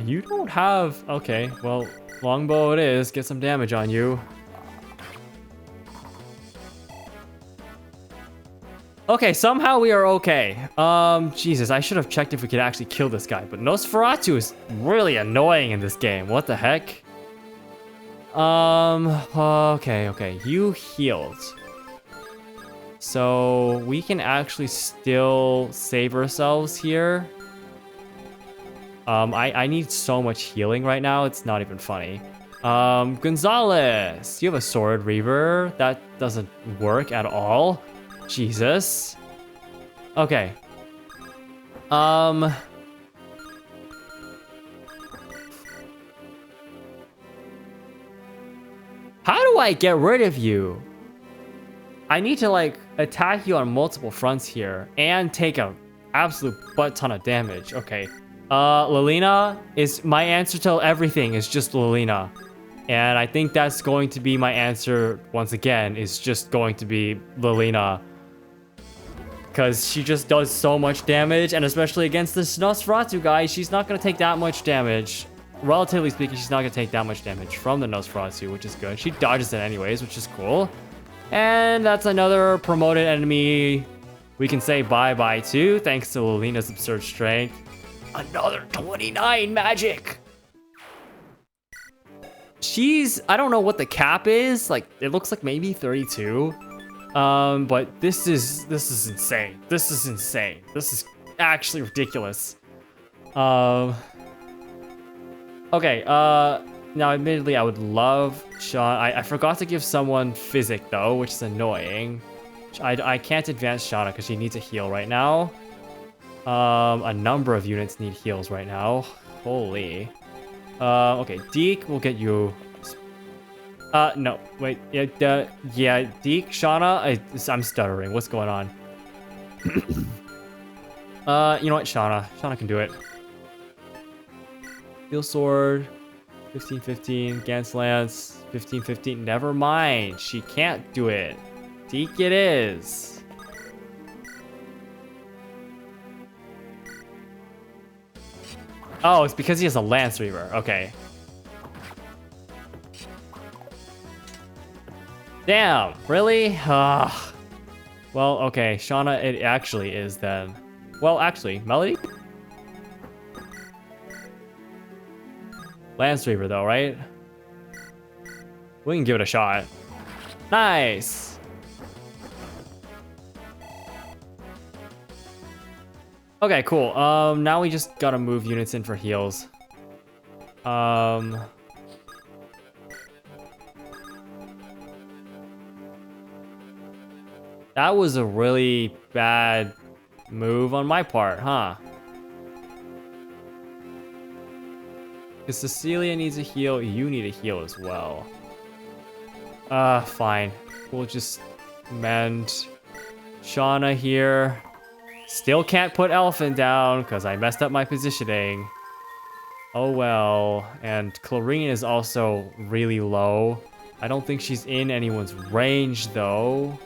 You don't have... Okay, well, longbow it is. Get some damage on you. Okay, somehow we are okay. Jesus, I should have checked if we could actually kill this guy, but Nosferatu is really annoying in this game. What the heck? Okay, you healed. So we can actually still save ourselves here. I need so much healing right now, it's not even funny. Gonzalez, you have a sword reaver. That doesn't work at all. Jesus. Okay. How do I get rid of you? I need to like attack you on multiple fronts here and take a absolute butt ton of damage. Okay. Lilina is my answer to everything is just Lilina. And I think that's going to be my answer once again, is just going to be Lilina. Because she just does so much damage, and especially against this Nosferatu guy, she's not going to take that much damage. Relatively speaking, she's not going to take that much damage from the Nosferatu, which is good. She dodges it anyways, which is cool. And that's another promoted enemy we can say bye-bye to, thanks to Lilina's absurd strength. Another 29 magic! I don't know what the cap is, like, it looks like maybe 32. But this is insane. This is insane. This is actually ridiculous. Okay, now admittedly I would love Sean. I forgot to give someone Physic though, which is annoying. I can't advance Shauna because she needs a heal right now. A number of units need heals right now. Holy. Okay, Deke will get you. No, wait, yeah, Deke, Shauna, I'm stuttering. What's going on? You know what, Shauna can do it. Steel Sword, 15-15, Gans Lance, 15-15. Never mind, she can't do it. Deke it is. Oh, it's because he has a Lance Reaver. Okay. Damn, really? Well, okay, Shauna, it actually is then. Well, actually, Melody? Lance Reaver though, right? We can give it a shot. Nice! Okay, cool. Now we just gotta move units in for heals. That was a really bad move on my part, huh? If Cecilia needs a heal, you need a heal as well. Fine. We'll just mend Shauna here. Still can't put Elephant down because I messed up my positioning. Oh well. And Clarine is also really low. I don't think she's in anyone's range though.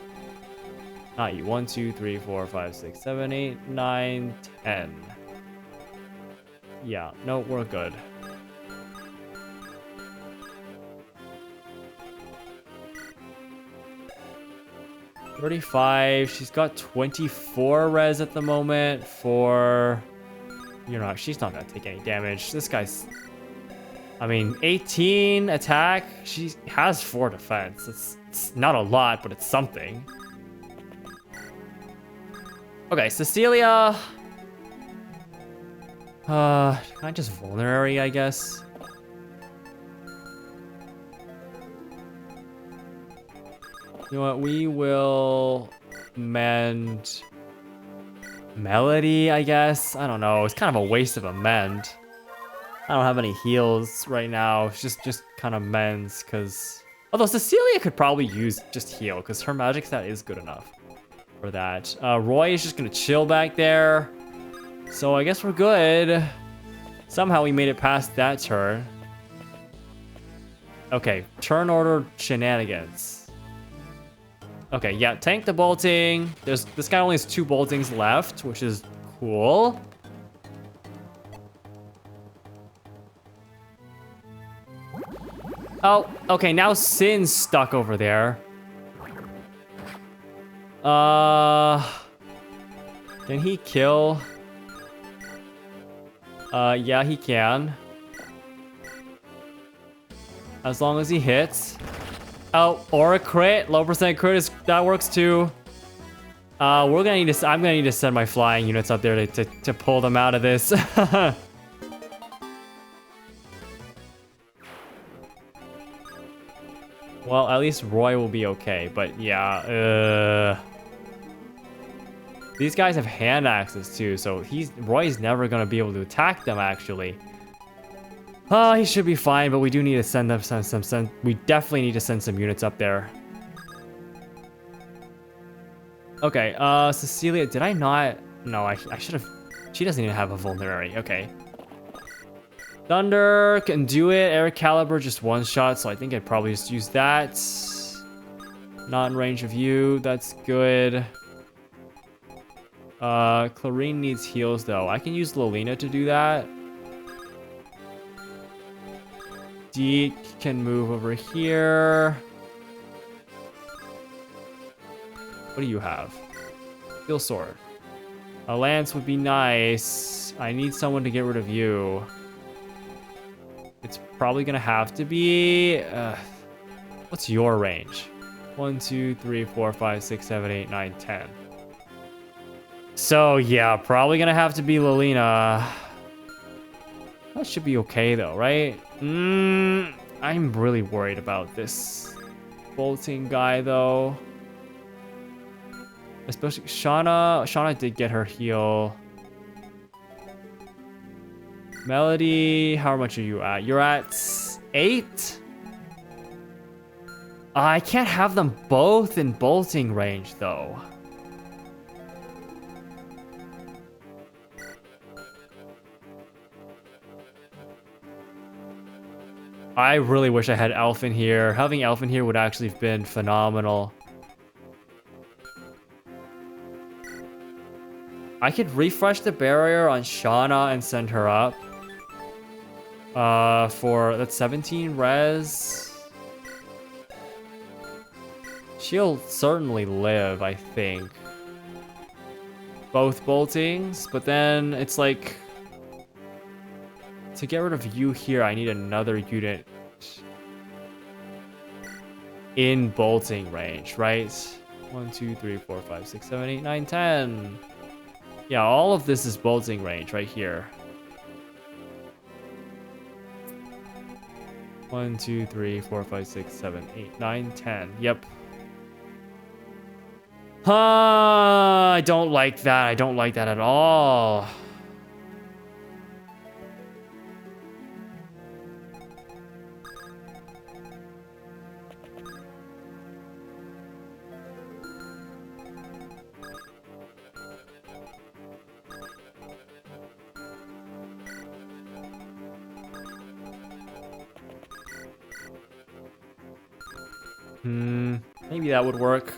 Not you. 1, 2, 3, 4, 5, 6, 7, 8, 9, 10. Yeah, no, we're good. $35. She's got 24 res at the moment for... she's not gonna take any damage. This guy's... I mean, 18 attack. She has 4 defense. It's not a lot, but it's something. Okay, Cecilia. Can I just vulnerary, I guess? You know what? We will mend Melody, I guess. I don't know. It's kind of a waste of a mend. I don't have any heals right now. It's just kind of mends, because... Although Cecilia could probably use just heal, because her magic stat is good enough for that. Roy is just gonna chill back there. So I guess we're good. Somehow we made it past that turn. Okay, turn order shenanigans. Okay, yeah, tank the bolting. This guy only has 2 boltings left, which is cool. Oh, okay, now Sin's stuck over there. Can he kill? Yeah, he can. As long as he hits. Oh, or a crit. Low percent crit that works too. We're gonna need to. I'm gonna need to send my flying units up there to pull them out of this. Well, at least Roy will be okay. But yeah, these guys have hand axes too, so Roy's never gonna be able to attack them actually. He should be fine, but we do need to send them we definitely need to send some units up there. Okay, Cecilia, did I not? No, I should have. She doesn't even have a vulnerary. Okay. Thunder can do it. Air Caliber just one shot, so I think I'd probably just use that. Not in range of you. That's good. Clarine needs heals though. I can use Lolina to do that. Deke can move over here. What do you have? Steel sword. A lance would be nice. I need someone to get rid of you. It's probably gonna have to be. What's your range? 1, 2, 3, 4, 5, 6, 7, 8, 9, 10. So yeah, probably gonna have to be Lolina. That should be okay though, right? I'm really worried about this bolting guy though. Especially Shauna. Shauna did get her heal. Melody, how much are you at? You're at 8? I can't have them both in bolting range though. I really wish I had Elf in here. Having Elf in here would actually have been phenomenal. I could refresh the barrier on Shauna and send her up. For that's 17 res. She'll certainly live, I think. Both boltings, but then it's like to get rid of you here, I need another unit in bolting range, right? 1, 2, 3, 4, 5, 6, 7, 8, 9, 10. Yeah, all of this is bolting range right here. 1, 2, 3, 4, 5, 6, 7, 8, 9, 10. Yep. I don't like that. I don't like that at all. Maybe that would work.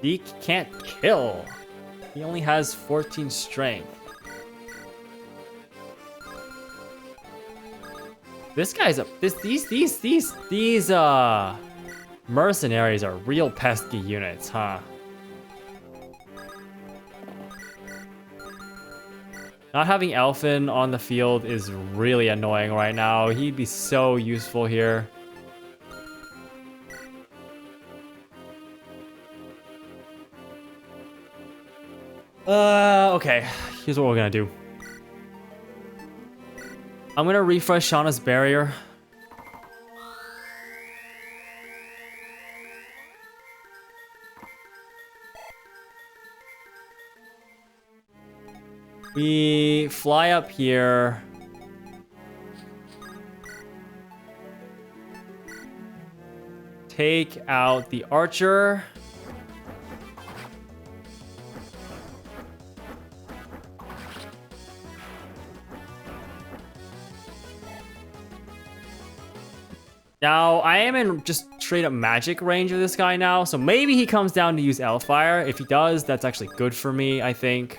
Deke can't kill. He only has 14 strength. This guy's these mercenaries are real pesky units, huh? Not having Elfin on the field is really annoying right now. He'd be so useful here. Okay, here's what we're gonna do. I'm gonna refresh Shauna's barrier. We fly up here. Take out the archer. Now, I am in just straight up magic range of this guy now, so maybe he comes down to use Elfire. If he does, that's actually good for me, I think.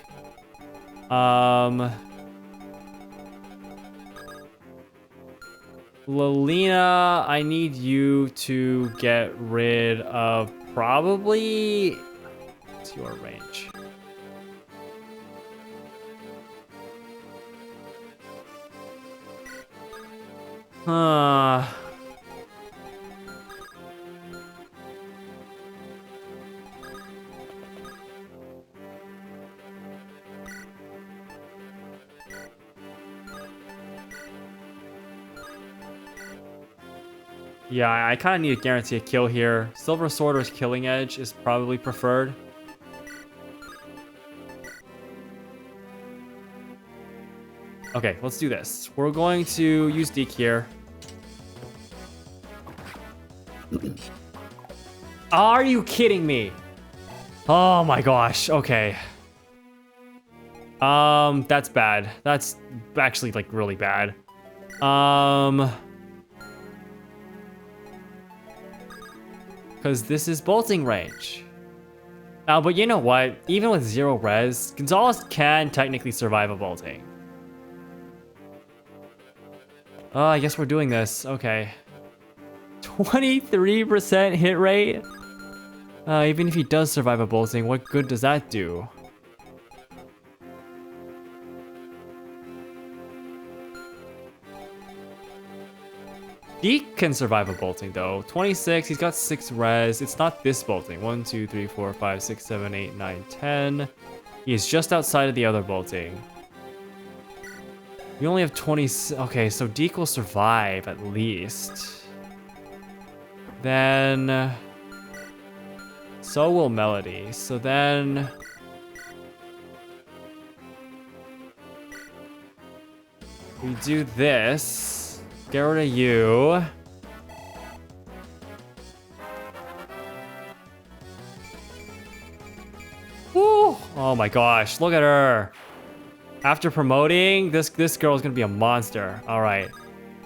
Lolina, I need you to get rid of probably What's your range? Yeah, I kind of need to guarantee a kill here. Silver Sworder's Killing Edge is probably preferred. Okay, let's do this. We're going to use Deke here. Are you kidding me? Oh my gosh, okay. That's bad. That's actually like really bad. Because this is bolting range. But you know what? Even with 0 res, Gonzalez can technically survive a bolting. Oh, I guess we're doing this. Okay. 23% hit rate? Even if he does survive a bolting, what good does that do? Deke can survive a bolting though. 26, he's got 6 res. It's not this bolting. 1, 2, 3, 4, 5, 6, 7, 8, 9, 10. He's just outside of the other bolting. We only have 20. Okay, so Deke will survive at least. Then so will Melody. So then we do this. Get rid of you. Woo! Oh my gosh, look at her. After promoting, this girl's gonna be a monster. All right.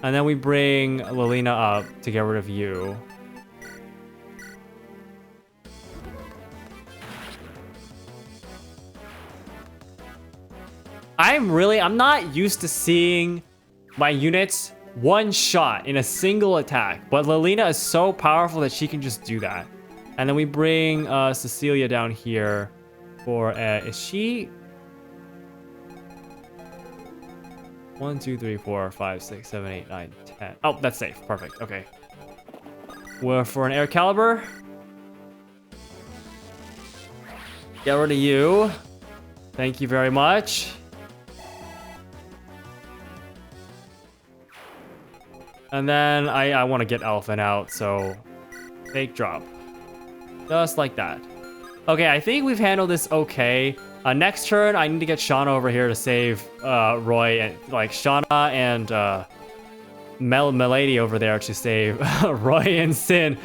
And then we bring Lilina up to get rid of you. I'm not used to seeing my units one shot in a single attack, but Lilina is so powerful that she can just do that. And then we bring Cecilia down here for, is she? 1, 2, 3, 4, 5, 6, 7, 8, 9, 10. Oh, that's safe. Perfect. Okay. We're for an air caliber. Get rid of you. Thank you very much. And then I want to get Elephant out, so fake drop. Just like that. Okay, I think we've handled this okay. Next turn, I need to get Shauna over here to save Roy, and like Shauna and Milady over there to save Roy and Sin.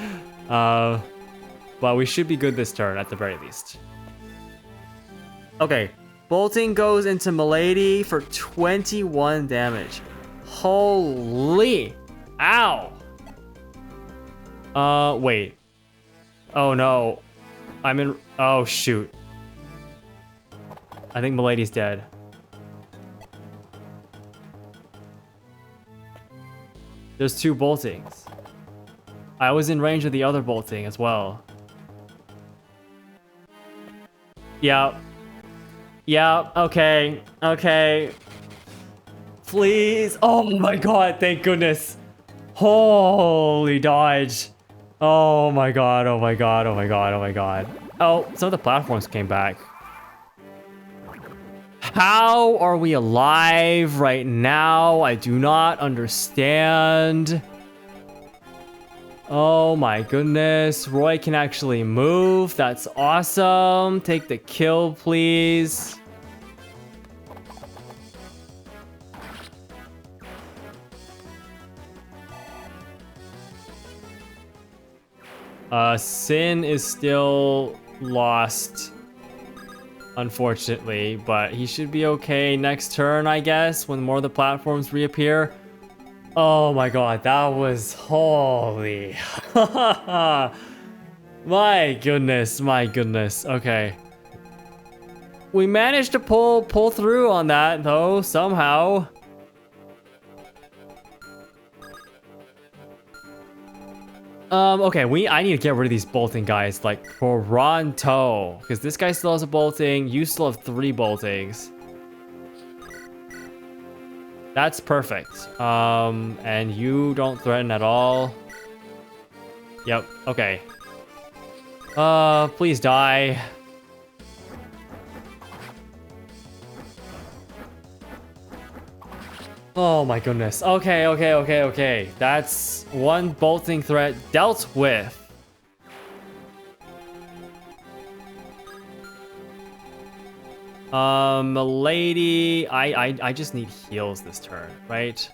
But we should be good this turn at the very least. Okay, bolting goes into Milady for 21 damage. Holy! Ow! Wait. Oh no. I'm in. Oh shoot. I think Milady's dead. There's 2 boltings. I was in range of the other bolting as well. Yeah. Yeah, okay. Okay. Please. Oh my god, thank goodness. Holy dodge. Oh my god, oh my god, oh my god, oh my god. Oh, some of the platforms came back. How are we alive right now? I do not understand. Oh my goodness. Roy can actually move. That's awesome. Take the kill, please. Sin is still lost, unfortunately, but he should be okay next turn, I guess, when more of the platforms reappear. Oh my god, that was holy. My goodness, my goodness. Okay. We managed to pull through on that though, somehow. Okay, I need to get rid of these bolting guys, like, pronto. Because this guy still has a bolting, you still have 3 boltings. That's perfect. And you don't threaten at all. Yep, okay. Please die. Oh my goodness. Okay. That's one bolting threat dealt with. Lady, I just need heals this turn, right?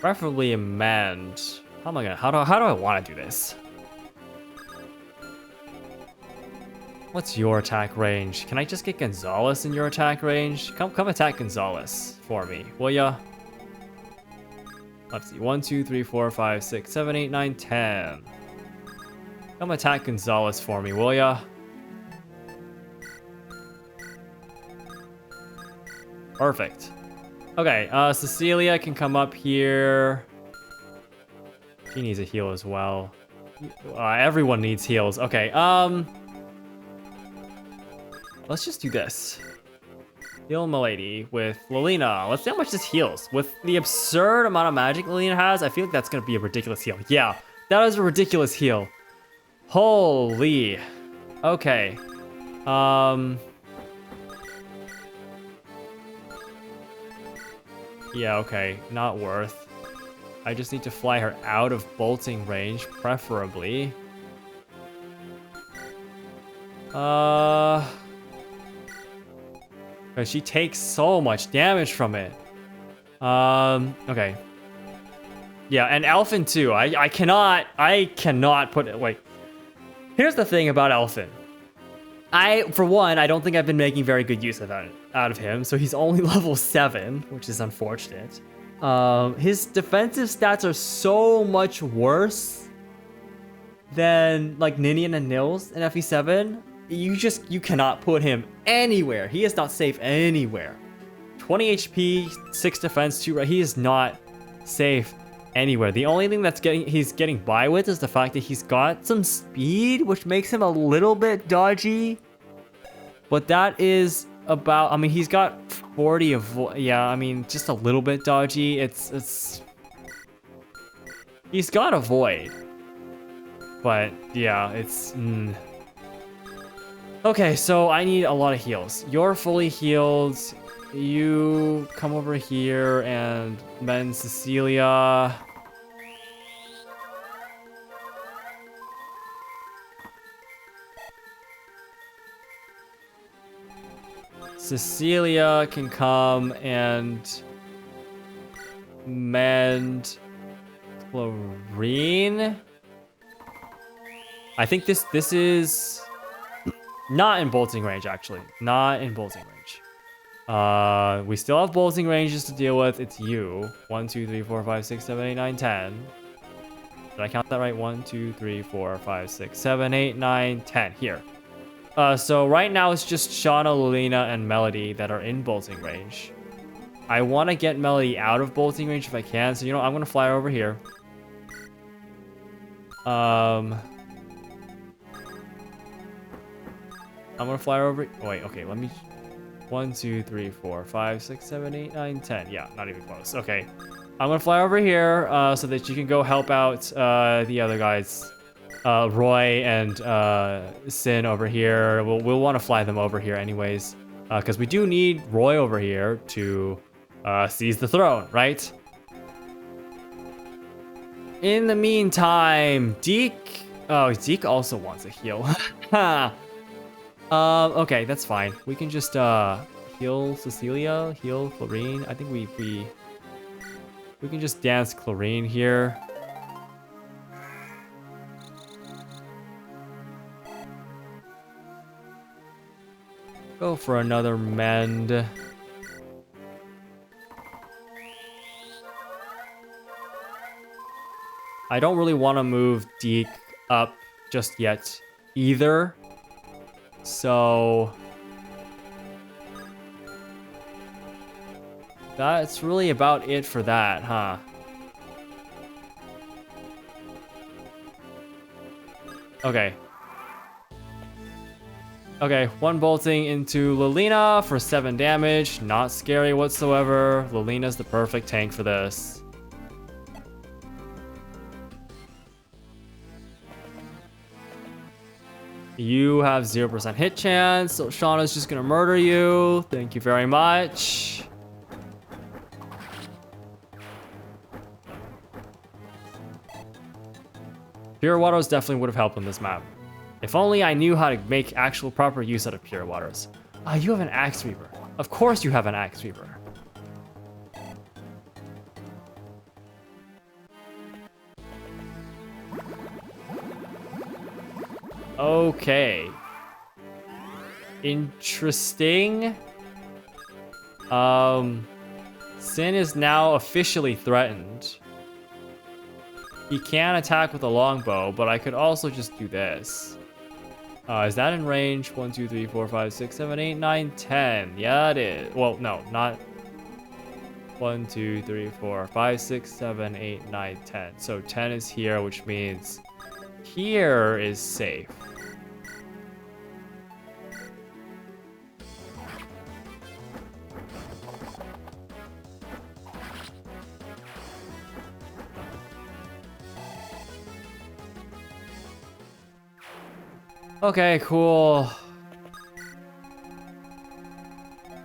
Preferably amend. How am I gonna? How do I want to do this? What's your attack range? Can I just get Gonzalez in your attack range? Come attack Gonzalez for me, will ya? Let's see. 1, 2, 3, 4, 5, 6, 7, 8, 9, 10. Come attack Gonzalez for me, will ya? Perfect. Okay, Cecilia can come up here. She needs a heal as well. Everyone needs heals. Okay, let's just do this. Heal Milady with Lilina. Let's see how much this heals. With the absurd amount of magic Lilina has, I feel like that's gonna be a ridiculous heal. Yeah, that is a ridiculous heal. Holy. Okay. Yeah, okay. Not worth. I just need to fly her out of bolting range, preferably. Because she takes so much damage from it. Okay. Yeah, and Elfin too. I cannot put it. Wait. Here's the thing about Elfin. For one, I don't think I've been making very good use of that out of him, so he's only level 7, which is unfortunate. His defensive stats are so much worse than like Ninian and Nils in FE7. You cannot put him anywhere. He is not safe anywhere. 20 HP, 6 defense, 2 right. He is not safe anywhere. The only thing he's getting by with is the fact that he's got some speed, which makes him a little bit dodgy. But that is about, I mean, he's got 40 of, yeah, I mean, just a little bit dodgy. He's got a void. But yeah, Okay, so I need a lot of heals. You're fully healed. You come over here and mend Cecilia. Cecilia can come and mend Chlorine. I think this is not in bolting range, actually. Not in bolting range. We still have bolting ranges to deal with. It's you. 1, 2, 3, 4, 5, 6, 7, 8, 9, 10. Did I count that right? 1, 2, 3, 4, 5, 6, 7, 8, 9, 10. Here. So right now it's just Shauna, Lilina, and Melody that are in bolting range. I want to get Melody out of bolting range if I can. So, you know, I'm going to fly over here. I'm going to fly over. Wait, okay, let me... 1, 2, 3, 4, 5, 6, 7, 8, 9, 10. Yeah, not even close. Okay. I'm going to fly over here so that you can go help out the other guys. Roy and Sin over here. We'll want to fly them over here anyways. Because we do need Roy over here to seize the throne, right? In the meantime, Deke... Oh, Deke also wants a heal. Okay, that's fine. We can just heal Cecilia, heal Chlorine. I think we can just dance Chlorine here. Go for another mend. I don't really want to move Deke up just yet either. So That's really about it for that, huh? Okay. Okay, 1 bolting into Lilina for 7 damage. Not scary whatsoever. Lilina's the perfect tank for this. You have 0% hit chance, so Shauna's just gonna murder you. Thank you very much. Pure waters definitely would have helped on this map. If only I knew how to make actual proper use out of pure waters. Ah, you have an Axe Reaver. Of course you have an Axe Reaver. Okay. Interesting. Sin is now officially threatened. He can attack with a longbow, but I could also just do this. Is that in range? 1, 2, 3, 4, 5, 6, 7, 8, 9, 10. Yeah, it is. Well, no, not 1, 2, 3, 4, 5, 6, 7, 8, 9, 10. So 10 is here, which means here is safe. Okay, cool.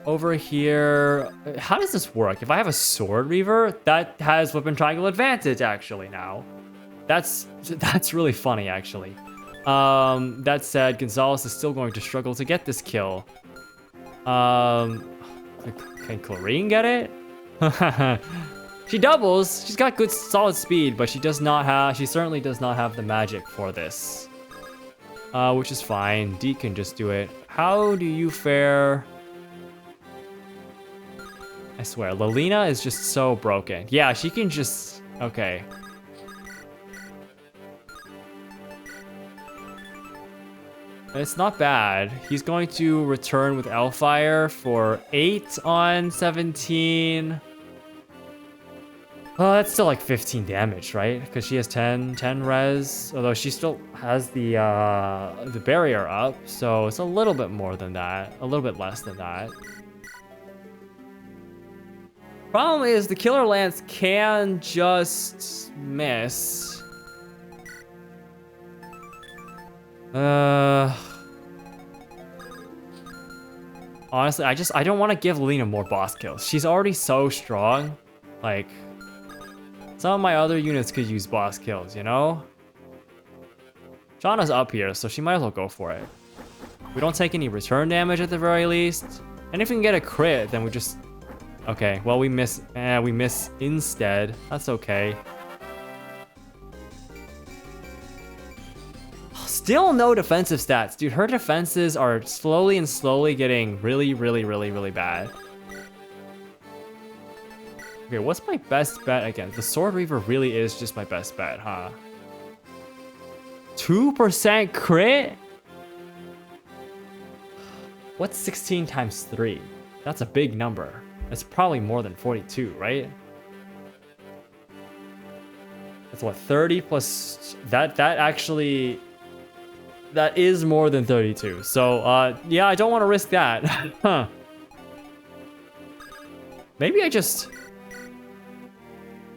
Over here, how does this work? If I have a Sword Reaver, that has Weapon Triangle advantage actually now. That's really funny actually. That said, Gonzalez is still going to struggle to get this kill. Can Clarine get it? She doubles. She's got good solid speed, but she certainly does not have the magic for this. Which is fine. Deke can just do it. How do you fare? I swear, Lilina is just so broken. Yeah, she can just... Okay. It's not bad. He's going to return with Hellfire for 8 on 17. Oh, that's still like 15 damage, right? Because she has 10 res. Although she still has the barrier up, so it's a little bit more than that. A little bit less than that. Problem is, the Killer Lance can just miss. Honestly, I don't want to give Lilina more boss kills. She's already so strong. Like, some of my other units could use boss kills, you know? Shauna's up here, so she might as well go for it. We don't take any return damage at the very least. And if we can get a crit, then we just... Okay, well, we miss instead. That's okay. Still no defensive stats. Dude, her defenses are slowly getting really bad. Okay, what's my best bet again? The Sword Reaver really is just my best bet, huh? 2% crit? What's 16 times 3? That's a big number. It's probably more than 42, right? That's what, 30 plus... That is more than 32. So, yeah, I don't want to risk that. Huh. Maybe I just...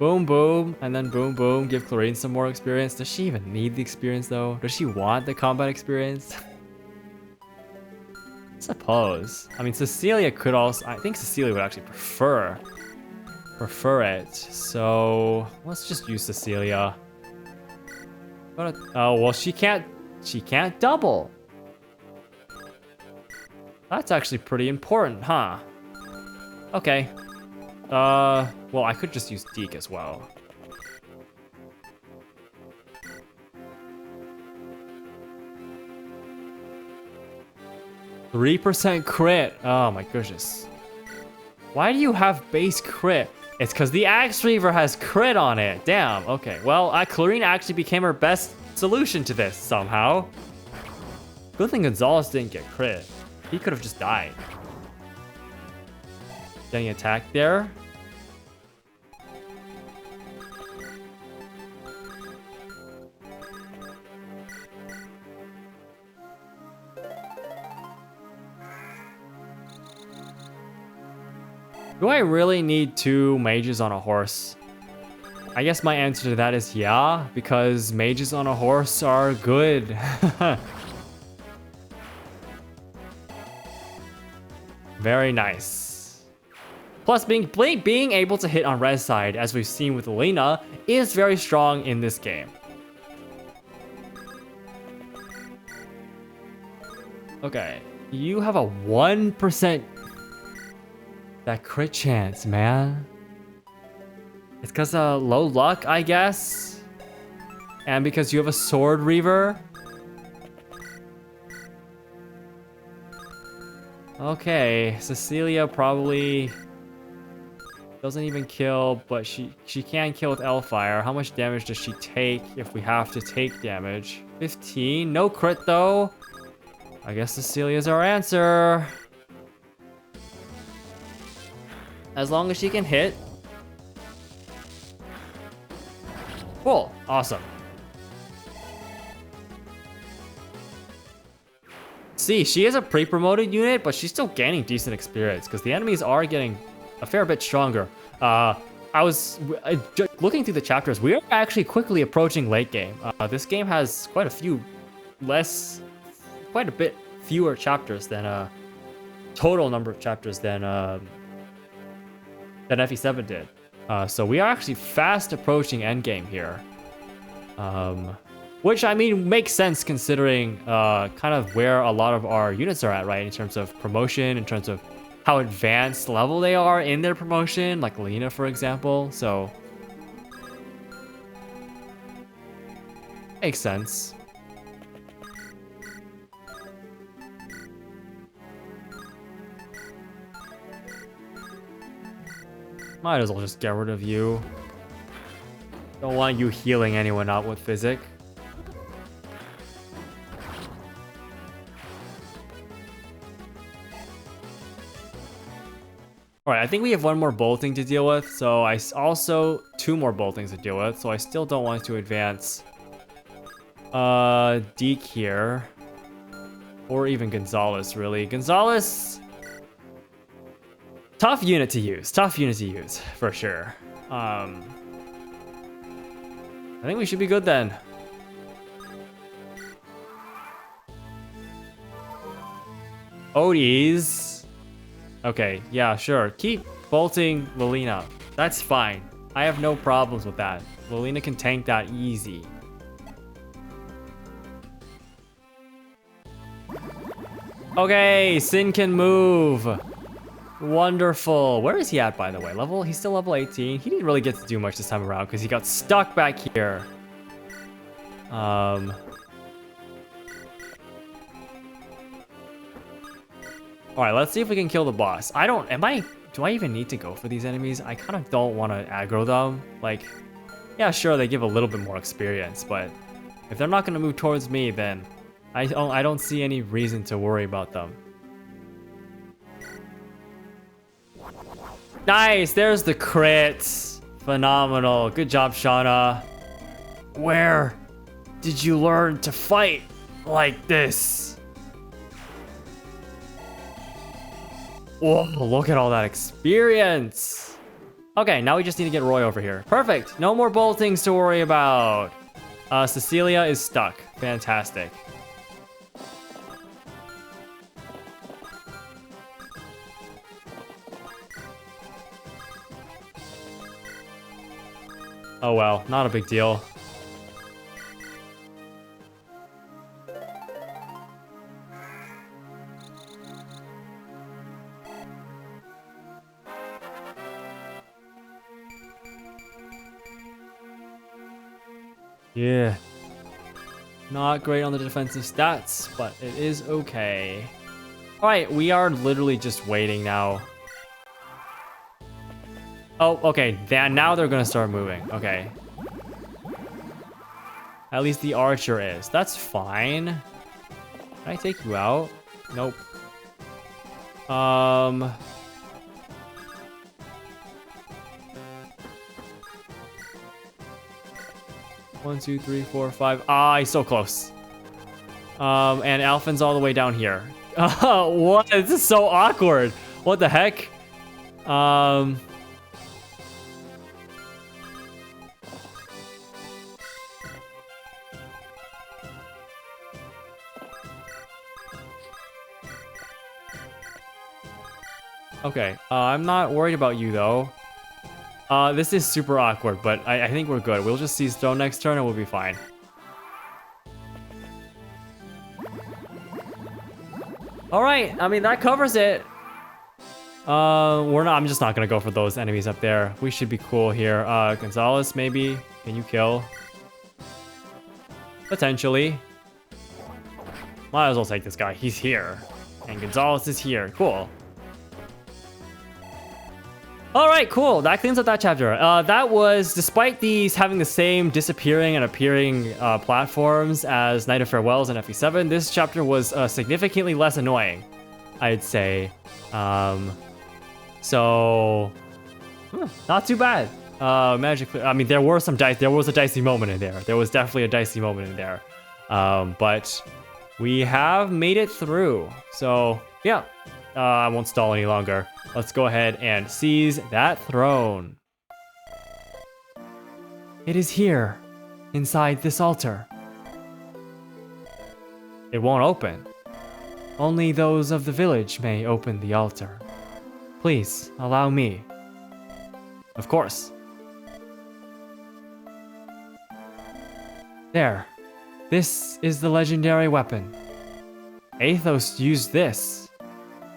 Boom, boom, and then boom, boom. Give Clarine some more experience. Does she even need the experience, though? Does she want the combat experience? I suppose. I mean, Cecilia could also... I think Cecilia would actually prefer it. So, let's just use Cecilia. But, oh, well, she can't double. That's actually pretty important, huh? Okay. Well, I could just use Deke as well. %3 crit. Oh my goodness. Why do you have base crit? It's because the Axe Reaver has crit on it. Damn. Okay. Well, Clarine actually became her best solution to this somehow. Good thing Gonzalez didn't get crit. He could have just died. Getting attacked there. Do I really need 2 mages on a horse? I guess my answer to that is yeah, because mages on a horse are good. Very nice. Plus, being able to hit on res side, as we've seen with Alina, is very strong in this game. Okay, you have a 1% that crit chance, man. It's because of low luck, I guess. And because you have a sword reaver. Okay, Cecilia probably doesn't even kill, but she can kill with Hellfire. How much damage does she take if we have to take damage? 15, no crit though. I guess Cecilia's our answer. As long as she can hit. Cool, awesome. See, she is a pre-promoted unit, but she's still gaining decent experience because the enemies are getting a fair bit stronger. I was looking through the chapters. We are actually quickly approaching late game. This game has quite a bit fewer chapters than total number of chapters than FE7 did. So we are actually fast approaching endgame here. Which, I mean, makes sense considering kind of where a lot of our units are at, right? In terms of promotion, in terms of how advanced level they are in their promotion, like Lena, for example. So, makes sense. Might as well just get rid of you. Don't want you healing anyone out with Physic. Alright, I think we have 1 more bolting to deal with, so I also 2 more boltings to deal with, so I still don't want to advance Deke here. Or even Gonzalez, really. Gonzalez, tough unit to use, for sure. I think we should be good then. Odie's. Okay, yeah, sure. Keep bolting Lilina. That's fine. I have no problems with that. Lilina can tank that easy. Okay, Sin can move. Wonderful. Where is he at, by the way? He's still level 18. He didn't really get to do much this time around because he got stuck back here. Alright, let's see if we can kill the boss. Do I even need to go for these enemies? I kind of don't want to aggro them. Like, yeah, sure, they give a little bit more experience, but if they're not going to move towards me, then I don't see any reason to worry about them. Nice, there's the crits. Phenomenal. Good job, Shauna. Where did you learn to fight like this? Whoa, look at all that experience. Okay, now we just need to get Roy over here. Perfect. No more boltings to worry about. Cecilia is stuck. Fantastic. Oh well, not a big deal. Yeah. Not great on the defensive stats, but it is okay. Alright, we are literally just waiting now. Oh, okay. Now they're gonna start moving. Okay. At least the archer is. That's fine. Can I take you out? Nope. 1, 2, 3, 4, 5. Ah, he's so close. And Alphen's all the way down here. What? This is so awkward. What the heck? Okay, I'm not worried about you though. This is super awkward, but I think we're good. We'll just seize throne next turn and we'll be fine. All right, I mean, that covers it. I'm just not gonna go for those enemies up there. We should be cool here. Gonzalez, maybe? Can you kill? Potentially. Might as well take this guy. He's here. And Gonzalez is here. Cool. All right, cool. That cleans up that chapter. That was, despite these having the same disappearing and appearing platforms as Night of Farewells and FE7, this chapter was significantly less annoying, I'd say. So, not too bad. Magically, I mean, there was a dicey moment in there. There was definitely a dicey moment in there. But we have made it through. So, yeah. I won't stall any longer. Let's go ahead and seize that throne. It is here, inside this altar. It won't open. Only those of the village may open the altar. Please, allow me. Of course. There. This is the legendary weapon. Athos used this.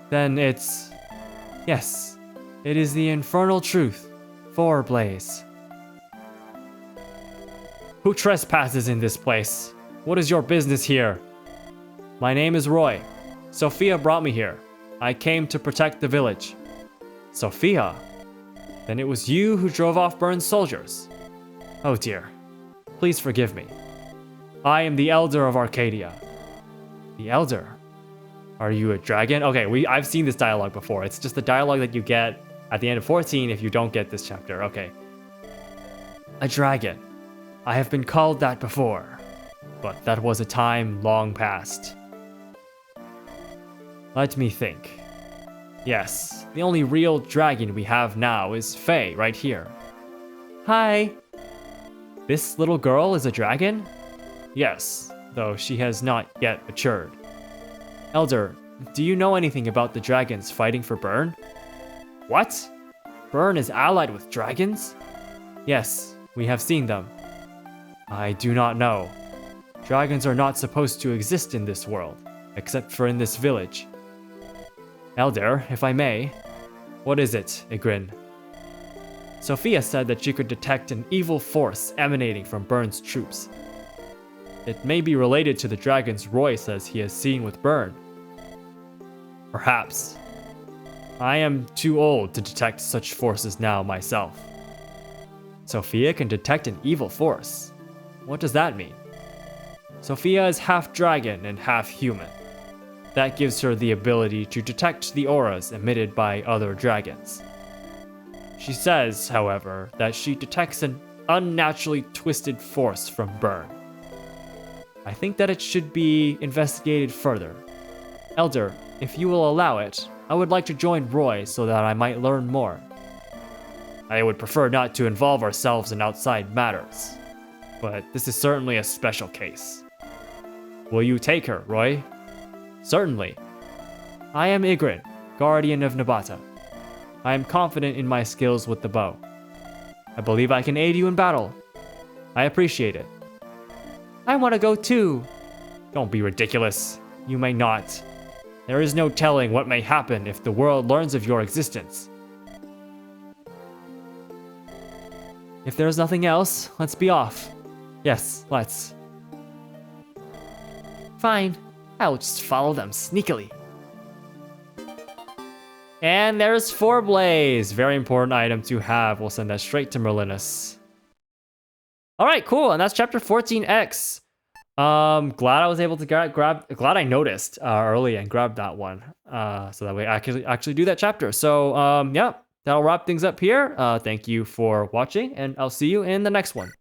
Then it's... Yes, it is the Infernal Truth, 4 Blaze. Who trespasses in this place? What is your business here? My name is Roy. Sophia brought me here. I came to protect the village. Sophia? Then it was you who drove off Byrne's soldiers. Oh dear. Please forgive me. I am the Elder of Arcadia. The Elder? Are you a dragon? Okay, I've seen this dialogue before. It's just the dialogue that you get at the end of 14 if you don't get this chapter. Okay. A dragon. I have been called that before, but that was a time long past. Let me think. Yes, the only real dragon we have now is Faye right here. Hi. This little girl is a dragon? Yes, though she has not yet matured. Elder, do you know anything about the dragons fighting for Byrne? What? Byrne is allied with dragons? Yes, we have seen them. I do not know. Dragons are not supposed to exist in this world, except for in this village. Elder, if I may. What is it, Igrin? Sophia said that she could detect an evil force emanating from Byrne's troops. It may be related to the dragons Roy says he has seen with Byrne. Perhaps. I am too old to detect such forces now myself. Sophia can detect an evil force. What does that mean? Sophia is half dragon and half human. That gives her the ability to detect the auras emitted by other dragons. She says, however, that she detects an unnaturally twisted force from Byrne. I think that it should be investigated further. Elder, if you will allow it, I would like to join Roy so that I might learn more. I would prefer not to involve ourselves in outside matters, but this is certainly a special case. Will you take her, Roy? Certainly. I am Igrin, Guardian of Nabata. I am confident in my skills with the bow. I believe I can aid you in battle. I appreciate it. I want to go too. Don't be ridiculous. You may not. There is no telling what may happen if the world learns of your existence. If there's nothing else, let's be off. Yes, let's. Fine. I'll just follow them sneakily. And there's 4 Blaze. Very important item to have. We'll send that straight to Merlinus. Alright, cool. And that's chapter 14X. Glad I was able to glad I noticed early and grabbed that one. So that way I can actually do that chapter. So yeah, that'll wrap things up here. Thank you for watching, and I'll see you in the next one.